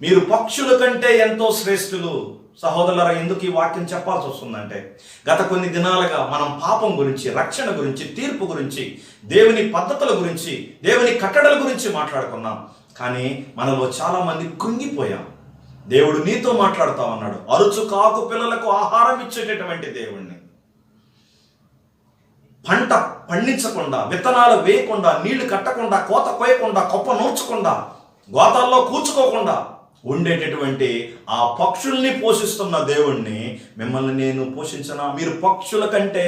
మీరు పక్షుల కంటే ఎంతో శ్రేష్ఠులు. సహోదరులారా, ఎందుకు ఈ వాక్యం చెప్పాల్సి వస్తుందంటే, గత కొన్ని దినాలుగా మనం పాపం గురించి, రక్షణ గురించి, తీర్పు గురించి, దేవుని పద్ధతుల గురించి, దేవుని కట్టడల గురించి మాట్లాడుకున్నాం. కానీ మనలో చాలా మంది కృంగిపోయాం. దేవుడు నీతో మాట్లాడుతా ఉన్నాడు. అరుచు కాకు పిల్లలకు ఆహారం ఇచ్చేటటువంటి దేవుణ్ణి, పంట పండించకుండా, విత్తనాలు వేయకుండా, నీళ్లు కట్టకుండా, కోత కోయకుండా, కొప్ప నూర్చకుండా, గోతాల్లో కూర్చుకోకుండా ఉండేటటువంటి ఆ పక్షుల్ని పోషిస్తున్న దేవుణ్ణి మిమ్మల్ని నేను పోషించనా, మీరు పక్షుల కంటే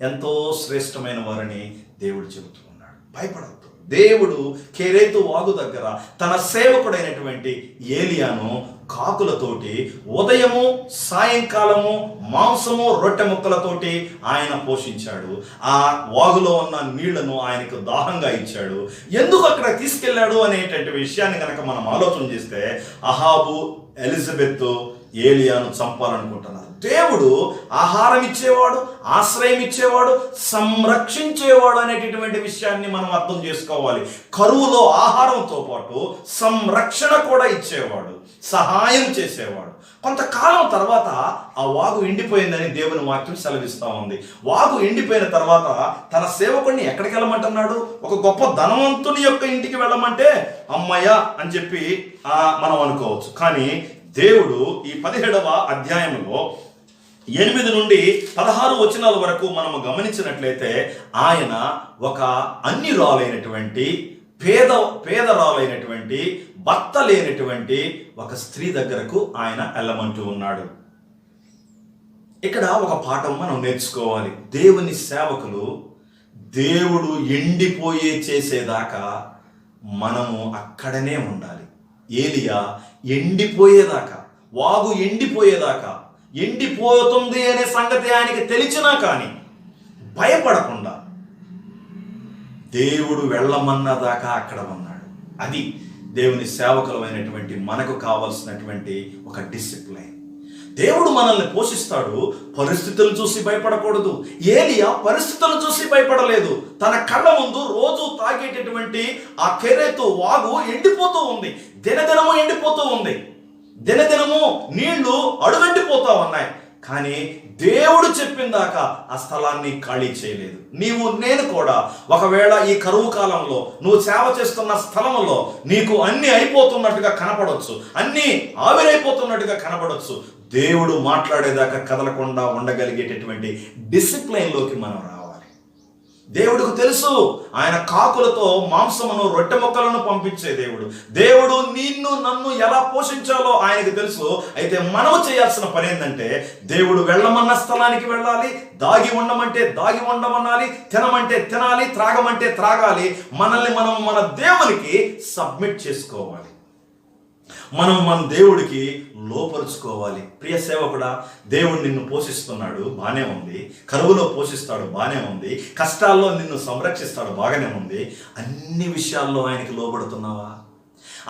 ఎంతో శ్రేష్టమైన వారని దేవుడు చెబుతూ ఉన్నాడు. భయపడద్దు. దేవుడు కెరేతు వాగు దగ్గర తన సేవకుడైనటువంటి ఏలియాను కాకులతోటి ఉదయము సాయంకాలము మాంసము రొట్టె ముక్కలతోటి ఆయన పోషించాడు. ఆ వాగులో ఉన్న నీళ్లను ఆయనకు దాహంగా ఇచ్చాడు. ఎందుకు అక్కడ తీసుకెళ్లాడు అనేటువంటి విషయాన్ని కనుక మనం ఆలోచన చేస్తే, అహాబు, ఎలిజబెత్ ఏలియాను చంపాలనుకుంటున్నారు. దేవుడు ఆహారం ఇచ్చేవాడు, ఆశ్రయం ఇచ్చేవాడు, సంరక్షించేవాడు అనేటటువంటి విషయాన్ని మనం అర్థం చేసుకోవాలి. కరువులో ఆహారంతో పాటు సంరక్షణ కూడా ఇచ్చేవాడు, సహాయం చేసేవాడు. కొంతకాలం తర్వాత ఆ వాగు ఎండిపోయిందని దేవుని వాక్యం సెలవిస్తూ ఉంది. వాగు ఎండిపోయిన తర్వాత తన సేవకుడిని ఎక్కడికి వెళ్ళమంటున్నాడు? ఒక గొప్ప ధనవంతుని యొక్క ఇంటికి వెళ్ళమంటే అమ్మయ్య అని చెప్పి మనం అనుకోవచ్చు. కానీ దేవుడు ఈ 17వ అధ్యాయంలో 8 నుండి 16 వచనాల వరకు మనము గమనించినట్లయితే, ఆయన ఒక అన్యురాలైనటువంటి పేదరాలైనటువంటి భర్త లేనటువంటి ఒక స్త్రీ దగ్గరకు ఆయన వెళ్ళమంటూ ఉన్నాడు. ఇక్కడ ఒక పాఠం మనం నేర్చుకోవాలి. దేవుని సేవకులు దేవుడు ఎండిపోయే చేసేదాకా మనము అక్కడనే ఉండాలి. ఏలియా ఎండిపోయేదాకా, వాగు ఎండిపోయేదాకా, ఎండిపోతుంది అనే సంగతి ఆయనకి తెలిసినా కానీ భయపడకుండా దేవుడు వెళ్ళమన్నదాకా అక్కడ ఉన్నాడు. అది దేవుని సేవకులమైనటువంటి మనకు కావలసినటువంటి ఒక డిసిప్లైన్. దేవుడు మనల్ని పోషిస్తాడు, పరిస్థితులు చూసి భయపడకూడదు. ఏలియా పరిస్థితులను చూసి భయపడలేదు. తన కళ్ళ ముందు రోజు తాగేటటువంటి ఆ కెరేతు వాగు ఎండిపోతూ ఉంది, దినదినము ఎండిపోతూ ఉంది, దినదినము నీళ్లు అడుగంటిపోతా ఉన్నాయి. కానీ దేవుడు చెప్పిందాక ఆ స్థలాన్ని ఖాళీ చేయలేదు. నేను కూడా ఒకవేళ ఈ కరువు కాలంలో నువ్వు సేవ చేస్తున్న స్థలంలో నీకు అన్ని అయిపోతున్నట్టుగా కనపడవచ్చు, అన్ని ఆవిరైపోతున్నట్టుగా కనపడవచ్చు. దేవుడు మాట్లాడేదాకా కదలకుండా ఉండగలిగేటటువంటి డిసిప్లైన్లోకి మనం రావాలి. దేవుడికి తెలుసు ఆయన కాకులతో మాంసమును రొట్టె ముక్కలను పంపించే దేవుడు. దేవుడు నిన్ను నన్ను ఎలా పోషించాలో ఆయనకు తెలుసు. అయితే మనం చేయాల్సిన పని ఏంటంటే, దేవుడు వెళ్ళమన్న స్థలానికి వెళ్ళాలి, దాగి ఉండమంటే దాగి ఉండమనాలి, తినమంటే తినాలి, త్రాగమంటే త్రాగాలి. మనల్ని మనం మన దేవునికి సబ్మిట్ చేసుకోవాలి. మనం మన దేవుడికి లోపరుచుకోవాలి. ప్రియ సేవకుడా, దేవుడు నిన్ను పోషిస్తున్నాడు, బాగానే ఉంది. కరువులో పోషిస్తాడు, బాగానే ఉంది. కష్టాల్లో నిన్ను సంరక్షిస్తాడు, బాగానే ఉంది. అన్ని విషయాల్లో ఆయనకి లోబడుతున్నావా?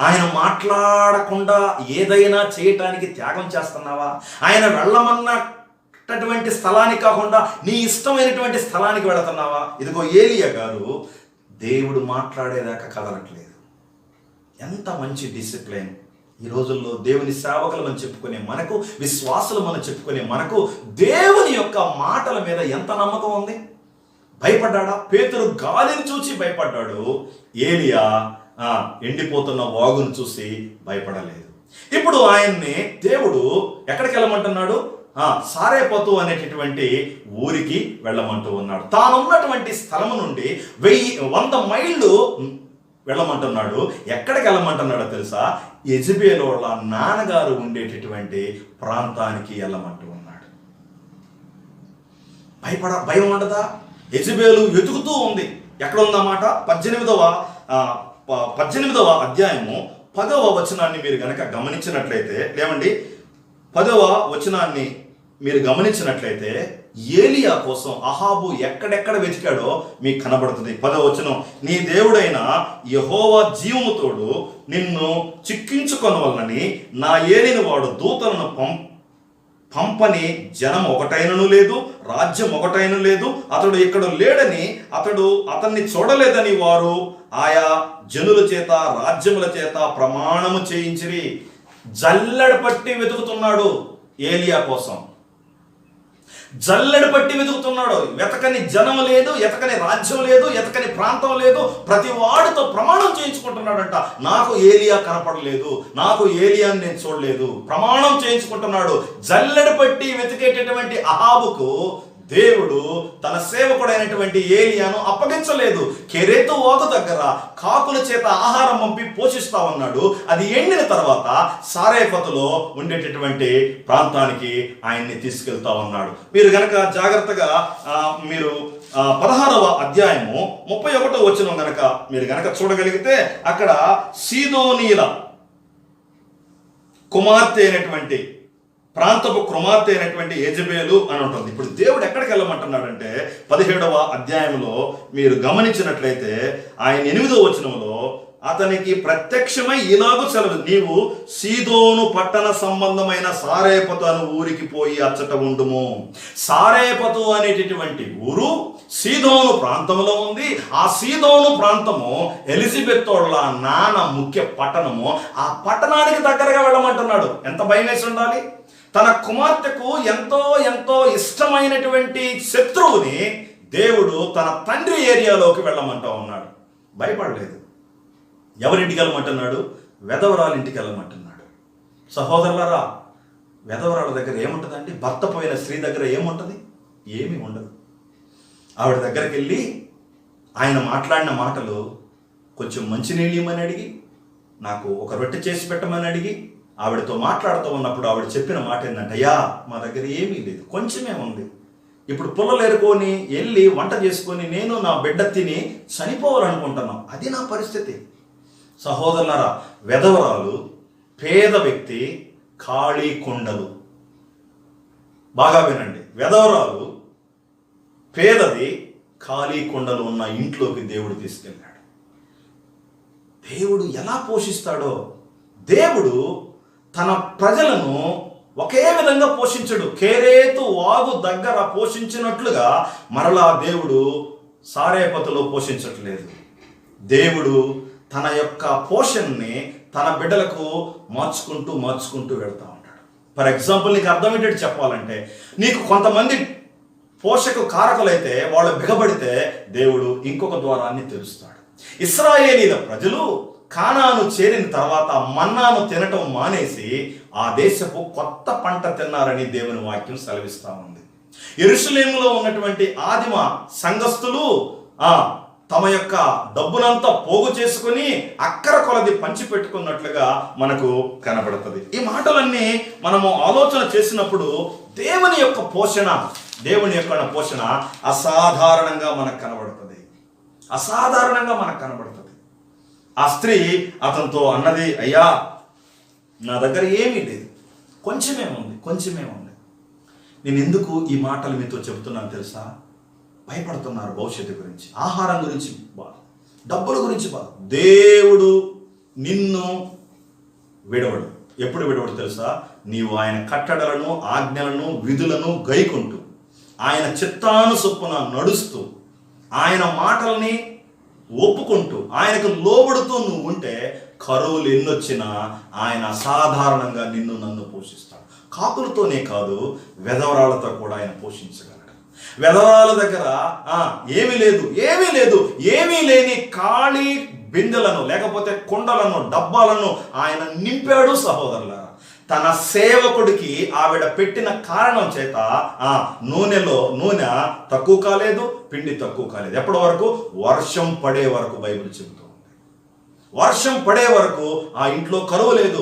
ఆయన మాట్లాడకుండా ఏదైనా చేయటానికి త్యాగం చేస్తున్నావా? ఆయన వెళ్ళమన్నటువంటి స్థలానికి కాకుండా నీ ఇష్టమైనటువంటి స్థలానికి వెళుతున్నావా? ఇదిగో ఏలియా గారు దేవుడు మాట్లాడేదాకా కదలట్లేదు. ఎంత మంచి డిసిప్లైన్! ఈ రోజుల్లో దేవుని సేవకులు మనం చెప్పుకునే మనకు, విశ్వాసులు మనం చెప్పుకునే మనకు దేవుని యొక్క మాటల మీద ఎంత నమ్మకం ఉంది? భయపడ్డాడా? పేతురు గాలిని చూసి భయపడ్డాడు. ఏలియా ఎండిపోతున్న వాగును చూసి భయపడలేదు. ఇప్పుడు ఆయన్ని దేవుడు ఎక్కడికి వెళ్ళమంటున్నాడు? సారేపతు అనేటటువంటి ఊరికి వెళ్ళమంటూ ఉన్నాడు. తానున్నటువంటి స్థలము నుండి 100 మైళ్ళు వెళ్ళమంటున్నాడు. ఎక్కడికి వెళ్ళమంటున్నాడో తెలుసా? యెజబెలు వాళ్ళ నాన్నగారు ఉండేటటువంటి ప్రాంతానికి వెళ్ళమంటూ ఉన్నాడు. భయం ఉండదా? యెజబెలు వెతుకుతూ ఉంది. ఎక్కడ ఉందన్నమాట? 18వ అధ్యాయము 10వ వచనాన్ని మీరు గనక గమనించినట్లయితే, లేవండి 10వ వచనాన్ని మీరు గమనించినట్లయితే, ఏలియా కోసం అహాబు ఎక్కడెక్కడ వెతికాడో మీకు కనబడుతుంది. 10వ వచనం, నీ దేవుడైన యెహోవా జీవముతోడు నిన్ను చిక్కించుకొనవలనని నా ఏలిన వాడు దూతలను పంపని జనం ఒకటైనను లేదు, రాజ్యం ఒకటైన లేదు. అతడు ఇక్కడ లేడని, అతన్ని చూడలేదని వారు ఆయా జనుల చేత రాజ్యముల చేత ప్రమాణము చేయించిరి. జల్లెడ పట్టి వెతుకుతున్నాడు. ఏలియా కోసం. జల్లెడ పట్టి వెతుకుతున్నాడు. వెతకని జనం లేదు, ఎతకని రాజ్యం లేదు, ఎతకని ప్రాంతం లేదు. ప్రతి వాడితో ప్రమాణం చేయించుకుంటున్నాడంట, నాకు ఏలియా కనపడలేదు, నాకు ఏలియాని నేను చూడలేదు. ప్రమాణం చేయించుకుంటున్నాడు. జల్లెడ పట్టి వెతికేటటువంటి అహాబుకు దేవుడు తన సేవకుడైనటువంటి ఏలియాను అప్పగించలేదు. కెరెతు వాగు దగ్గర కాకుల చేత ఆహారం పంపి పోషిస్తా ఉన్నాడు. అది ఎండిన తర్వాత సారేపతులో ఉండేటటువంటి ప్రాంతానికి ఆయన్ని తీసుకెళ్తా ఉన్నాడు. మీరు గనక జాగ్రత్తగా మీరు 16వ అధ్యాయము 31వ వచనం గనక మీరు గనక చూడగలిగితే అక్కడ సీదోనీల కుమార్తె అయినటువంటి ప్రాంతపు కుమార్తె అయినటువంటి యెజబెలు అని ఉంటుంది. ఇప్పుడు దేవుడు ఎక్కడికి వెళ్ళమంటున్నాడంటే 17వ అధ్యాయంలో మీరు గమనించినట్లయితే ఆయన 8వ వచనంలో అతనికి ప్రత్యక్షమై ఇలాగూ సెలవు, నీవు సీదోను పట్టణ సంబంధమైన సారేపతు అను ఊరికి పోయి అచ్చట ఉండుము. సారేపతు అనేటటువంటి ఊరు సీదోను ప్రాంతంలో ఉంది. ఆ సీదోను ప్రాంతము ఎలిజబెత్తోళ్ళ నాన్న ముఖ్య పట్టణము. ఆ పట్టణానికి దగ్గరగా వెళ్ళమంటున్నాడు. ఎంత భయం వేసి ఉండాలి! తన కుమార్తెకు ఎంతో ఎంతో ఇష్టమైనటువంటి శత్రువుని దేవుడు తన తండ్రి ఏరియాలోకి వెళ్ళమంటా ఉన్నాడు. భయపడలేదు. ఎవరింటికి వెళ్ళమంటున్నాడు? వెధవరాల ఇంటికి వెళ్ళమంటున్నాడు. సహోదరులారా, వెధవరాల దగ్గర ఏముంటుందండి? భర్త పోయిన స్త్రీ దగ్గర ఏముంటుంది? ఏమీ ఉండదు. ఆవిడ దగ్గరికి వెళ్ళి ఆయన మాట్లాడిన మాటలు, కొంచెం మంచినీళ్ళు ఇమ్మని అడిగి, నాకు ఒక రొట్టె చేసి పెట్టమని అడిగి, ఆవిడతో మాట్లాడుతూ ఉన్నప్పుడు ఆవిడ చెప్పిన మాట ఏంటంటే, అయ్యా మా దగ్గర ఏమీ లేదు, కొంచెమే ఉంది. ఇప్పుడు పుల్లలు ఏరుకొని వెళ్ళి వంట చేసుకొని నేను నా బిడ్డ తిని చనిపోవాలనుకుంటున్నాం. అది నా పరిస్థితి. సహోదరులారా, వెధవరాలు, పేద వ్యక్తి, ఖాళీ కొండలు. బాగా వినండి. వెధవరాలు, పేదది, ఖాళీ కొండలు ఉన్న ఇంట్లోకి దేవుడు తీసుకెళ్ళాడు. దేవుడు ఎలా పోషిస్తాడో, దేవుడు తన ప్రజలను ఒకే విధంగా పోషించడు. కెరేతు వాగు దగ్గర పోషించినట్లుగా మరలా దేవుడు సారేపతులో పోషించట్లేదు. దేవుడు తన యొక్క పోషణని తన బిడ్డలకు మార్చుకుంటూ వెళ్తూ ఉంటాడు. ఫర్ ఎగ్జాంపుల్, నీకు అర్థమయ్యేటట్టు చెప్పాలంటే, నీకు కొంతమంది పోషక కారకులైతే వాళ్ళు బిగబడితే దేవుడు ఇంకొక ద్వారాన్ని తెరుస్తాడు. ఇశ్రాయేలీల ప్రజలు కానాను చేరిన తర్వాత మన్నాను తినటం మానేసి ఆ దేశపు కొత్త పంట తిన్నారని దేవుని వాక్యం సెలవిస్తా ఉంది. యెరూషలేములో ఉన్నటువంటి ఆదిమ సంఘస్థులు తమ యొక్క డబ్బునంతా పోగు చేసుకుని అక్కర కొలది పంచిపెట్టుకున్నట్లుగా మనకు కనబడుతుంది. ఈ మాటలన్నీ మనము ఆలోచన చేసినప్పుడు దేవుని యొక్క పోషణ అసాధారణంగా మనకు కనబడుతుంది. ఆ స్త్రీ అతనితో అన్నది, అయ్యా నా దగ్గర ఏమీ లేదు, కొంచెమే ఉంది. నేను ఎందుకు ఈ మాటలు మీతో చెబుతున్నాను తెలుసా? భయపడుతున్నారు భవిష్యత్తు గురించి, ఆహారం గురించి బాధ, డబ్బుల గురించి బాధ. దేవుడు నిన్ను విడవడు. ఎప్పుడు విడవడు తెలుసా? నీవు ఆయన కట్టడలను, ఆజ్ఞలను, విధులను గైకుంటూ, ఆయన చిత్తానుసొప్పున నడుస్తూ, ఆయన మాటల్ని ఒప్పుకుంటూ, ఆయనకు లోబడుతూ నువ్వు ఉంటే కరువులు ఎన్నొచ్చినా ఆయన అసాధారణంగా నిన్ను నన్ను పోషిస్తాడు. కాకులతోనే కాదు, వెధవరాలతో కూడా ఆయన పోషించగలడు. వెధవరాల దగ్గర ఏమీ లేని ఖాళీ బిందెలను, లేకపోతే కుండలను, డబ్బాలను ఆయన నింపాడు. సహోదరులారా, తన సేవకుడికి ఆవిడ పెట్టిన కారణం చేత నూనె తక్కువ కాలేదు, పిండి తక్కువ కాలేదు. ఎప్పటి వరకు? వర్షం పడే వరకు. బైబిల్ చెబుతూ ఉంది, వర్షం పడే వరకు ఆ ఇంట్లో కరువు లేదు.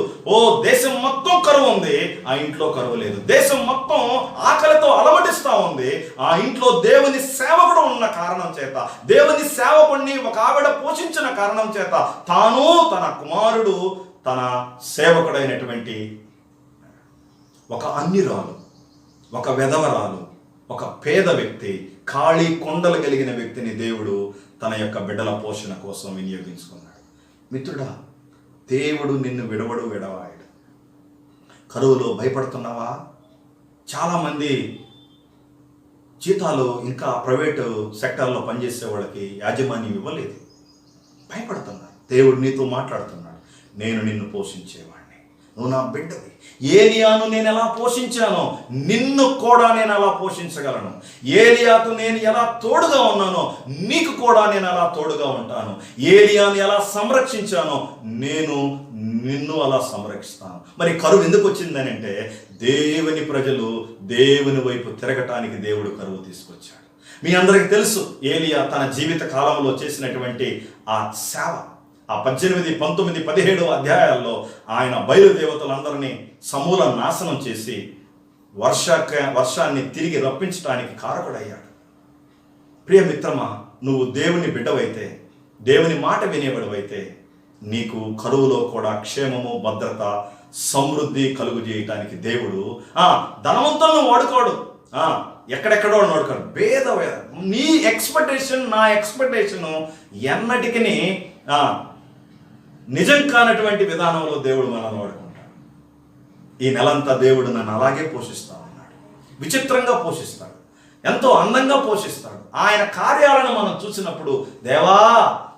దేశం మొత్తం కరువు ఉంది, ఆ ఇంట్లో కరువు లేదు. దేశం మొత్తం ఆకలితో అలమటిస్తా ఉంది, ఆ ఇంట్లో దేవుని సేవకుడు ఉన్న కారణం చేత, దేవుని సేవకుడిని ఒక ఆవిడ పోషించిన కారణం చేత, తాను, తన కుమారుడు, తన సేవకుడైనటువంటి ఒక అన్యురాలు, ఒక వెధవరాలు, ఒక పేద వ్యక్తి, ఖాళీ కొండలు కలిగిన వ్యక్తిని దేవుడు తన యొక్క బిడ్డల పోషణ కోసం వినియోగించుకున్నాడు. మిత్రుడా, దేవుడు నిన్ను విడవాడు. కరువులో భయపడుతున్నావా? చాలామంది జీతాలు ఇంకా ప్రైవేటు సెక్టార్లో పనిచేసే వాళ్ళకి యాజమాన్యం ఇవ్వలేదు, భయపడుతున్నారు. దేవుడు నీతో మాట్లాడుతున్నాడు, నేను నిన్ను పోషించేవాడిని, నువ్వు నా బిడ్డవి. ఏలియాను నేను ఎలా పోషించానో నిన్ను కూడా నేను అలా పోషించగలను. ఏలియాకు నేను ఎలా తోడుగా ఉన్నానో నీకు కూడా నేను అలా తోడుగా ఉంటాను. ఏలియాను ఎలా సంరక్షించానో నేను నిన్ను అలా సంరక్షిస్తాను. మరి కరువు ఎందుకు వచ్చిందని అంటే, దేవుని ప్రజలు దేవుని వైపు తిరగటానికి దేవుడు కరువు తీసుకొచ్చాడు. మీ అందరికీ తెలుసు ఏలియా తన జీవిత కాలంలో చేసినటువంటి ఆ సేవ. ఆ 18, 19, 17 అధ్యాయాల్లో ఆయన బయలుదేవతలందరినీ సమూల నాశనం చేసి వర్షాన్ని తిరిగి రప్పించడానికి కారకుడయ్యాడు. ప్రియమిత్రమా, నువ్వు దేవుని బిడ్డవైతే, దేవుని మాట వినేవాడువైతే నీకు కరువులో కూడా క్షేమము, భద్రత, సమృద్ధి కలుగు చేయటానికి దేవుడు ధనవంతులను వాడుకోడు, ఎక్కడెక్కడో వాడుకోడు. నీ ఎక్స్పెక్టేషన్, నా ఎక్స్పెక్టేషను ఎన్నటికీ నిజం కానటువంటి విధానంలో దేవుడు మనల్ని వాడుకుంటాడు. ఈ నెలంతా దేవుడు నన్ను అలాగే పోషిస్తా ఉన్నాడు. విచిత్రంగా పోషిస్తాడు, ఎంతో అందంగా పోషిస్తాడు. ఆయన కార్యాలను మనం చూసినప్పుడు, దేవా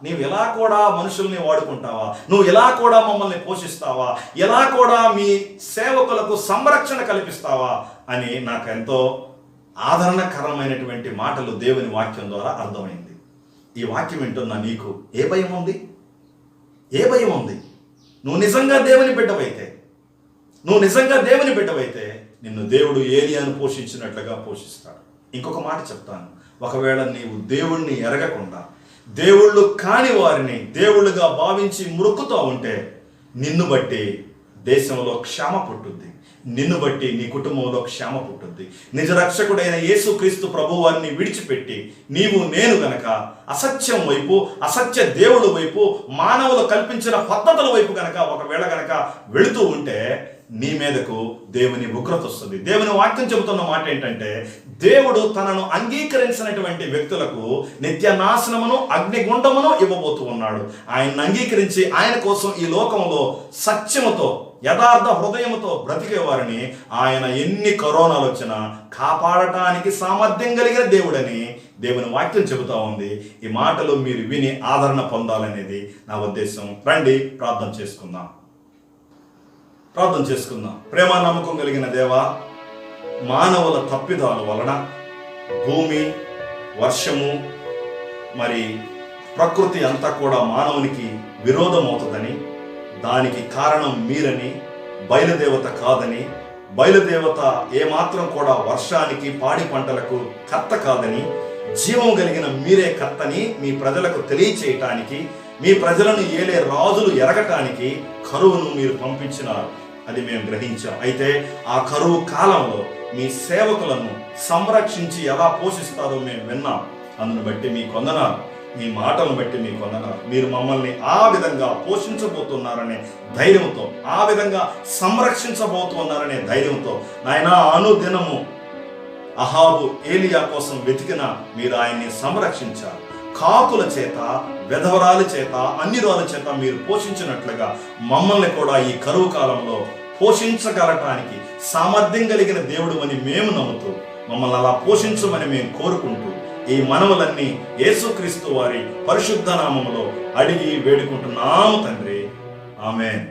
నీవు ఇలా కూడా మనుషుల్ని వాడుకుంటావా, నువ్వు ఇలా కూడా మమ్మల్ని పోషిస్తావా, ఇలా కూడా మీ సేవకులకు సంరక్షణ కల్పిస్తావా అని నాకు ఎంతో ఆదరణకరమైనటువంటి మాటలు దేవుని వాక్యం ద్వారా అర్థమైంది. ఈ వాక్యం వింటున్న నీకు ఏ భయం ఉంది? ఏ భయం ఉంది? నువ్వు నిజంగా దేవుని బిడ్డవైతే నిన్ను దేవుడు ఏలియాను పోషించినట్లుగా పోషిస్తాడు. ఇంకొక మాట చెప్తాను. ఒకవేళ నీవు దేవుణ్ణి ఎరగకుండా దేవుళ్ళు కాని వారిని దేవుళ్ళుగా భావించి మురుకుతూ ఉంటే నిన్ను బట్టి దేశంలో క్షేమ పుట్టుద్ది, నిన్ను బట్టి నీ కుటుంబంలో క్షేమ పుట్టుద్ది. నిజ రక్షకుడైన యేసుక్రీస్తు ప్రభు వారిని విడిచిపెట్టి నీవు నేను గనక అసత్యం వైపు, అసత్య దేవుడు వైపు, మానవులు కల్పించిన పద్ధతుల వైపు ఒకవేళ వెళుతూ ఉంటే నీ మీదకు దేవుని ఉగ్రత వస్తుంది. దేవుని వాక్యం చెబుతున్న మాట ఏంటంటే, దేవుడు తనను అంగీకరించినటువంటి వ్యక్తులకు నిత్య నాశనమును, అగ్నిగుండమును ఇవ్వబోతూ ఉన్నాడు. ఆయన్ని అంగీకరించి ఆయన కోసం ఈ లోకంలో సత్యముతో, యథార్థ హృదయముతో బ్రతికే వారిని ఆయన ఎన్ని కరోనాలు వచ్చినా కాపాడటానికి సామర్థ్యం కలిగిన దేవుడని దేవుని వాక్యం చెబుతా ఉంది. ఈ మాటలు మీరు విని ఆదరణ పొందాలనేది నా ఉద్దేశం. రండి ప్రార్థన చేసుకుందాం. ప్రేమ నమ్మకం కలిగిన దేవా, మానవుల తప్పిదాల వలన భూమి, వర్షము, మరి ప్రకృతి అంతా కూడా మానవునికి విరోధం అవుతుందని, దానికి కారణం మీరని, బయలుదేవత కాదని, బయలుదేవత ఏమాత్రం కూడా వర్షానికి, పాడి పంటలకు కర్త కాదని, జీవం కలిగిన మీరే కర్తని మీ ప్రజలకు తెలియచేయటానికి, మీ ప్రజలను ఏలే రాజులు ఎరగటానికి కరువును మీరు పంపించినారు. అది మేము గ్రహించాం. అయితే ఆ కరువు కాలంలో మీ సేవకులను సంరక్షించి ఎలా పోషిస్తారో మేము విన్నాం. అందును బట్టి మీ కొందనాలు, మీ మాటలను బట్టి మీ కొందనాలు. మీరు మమ్మల్ని ఆ విధంగా పోషించబోతున్నారనే ధైర్యంతో, ఆ విధంగా సంరక్షించబోతున్నారనే ధైర్యంతో నాయనా అనుదినము అహాబు ఏలియా కోసం వెతికిన మీరు ఆయన్ని సంరక్షించారు. కాకుల చేత, వెధవరాల చేత, అన్నిరాల చేత మీరు పోషించినట్లుగా మమ్మల్ని కూడా ఈ కరువు కాలంలో పోషించగలటానికి సామర్థ్యం కలిగిన దేవుడు అని మేము నమ్ముతూ మమ్మల్ని అలా పోషించమని మేము కోరుకుంటూ ఈ మనవులన్నీ యేసుక్రీస్తు వారి పరిశుద్ధ నామములో అడిగి వేడుకుంటున్నాము తండ్రి. ఆమేన్.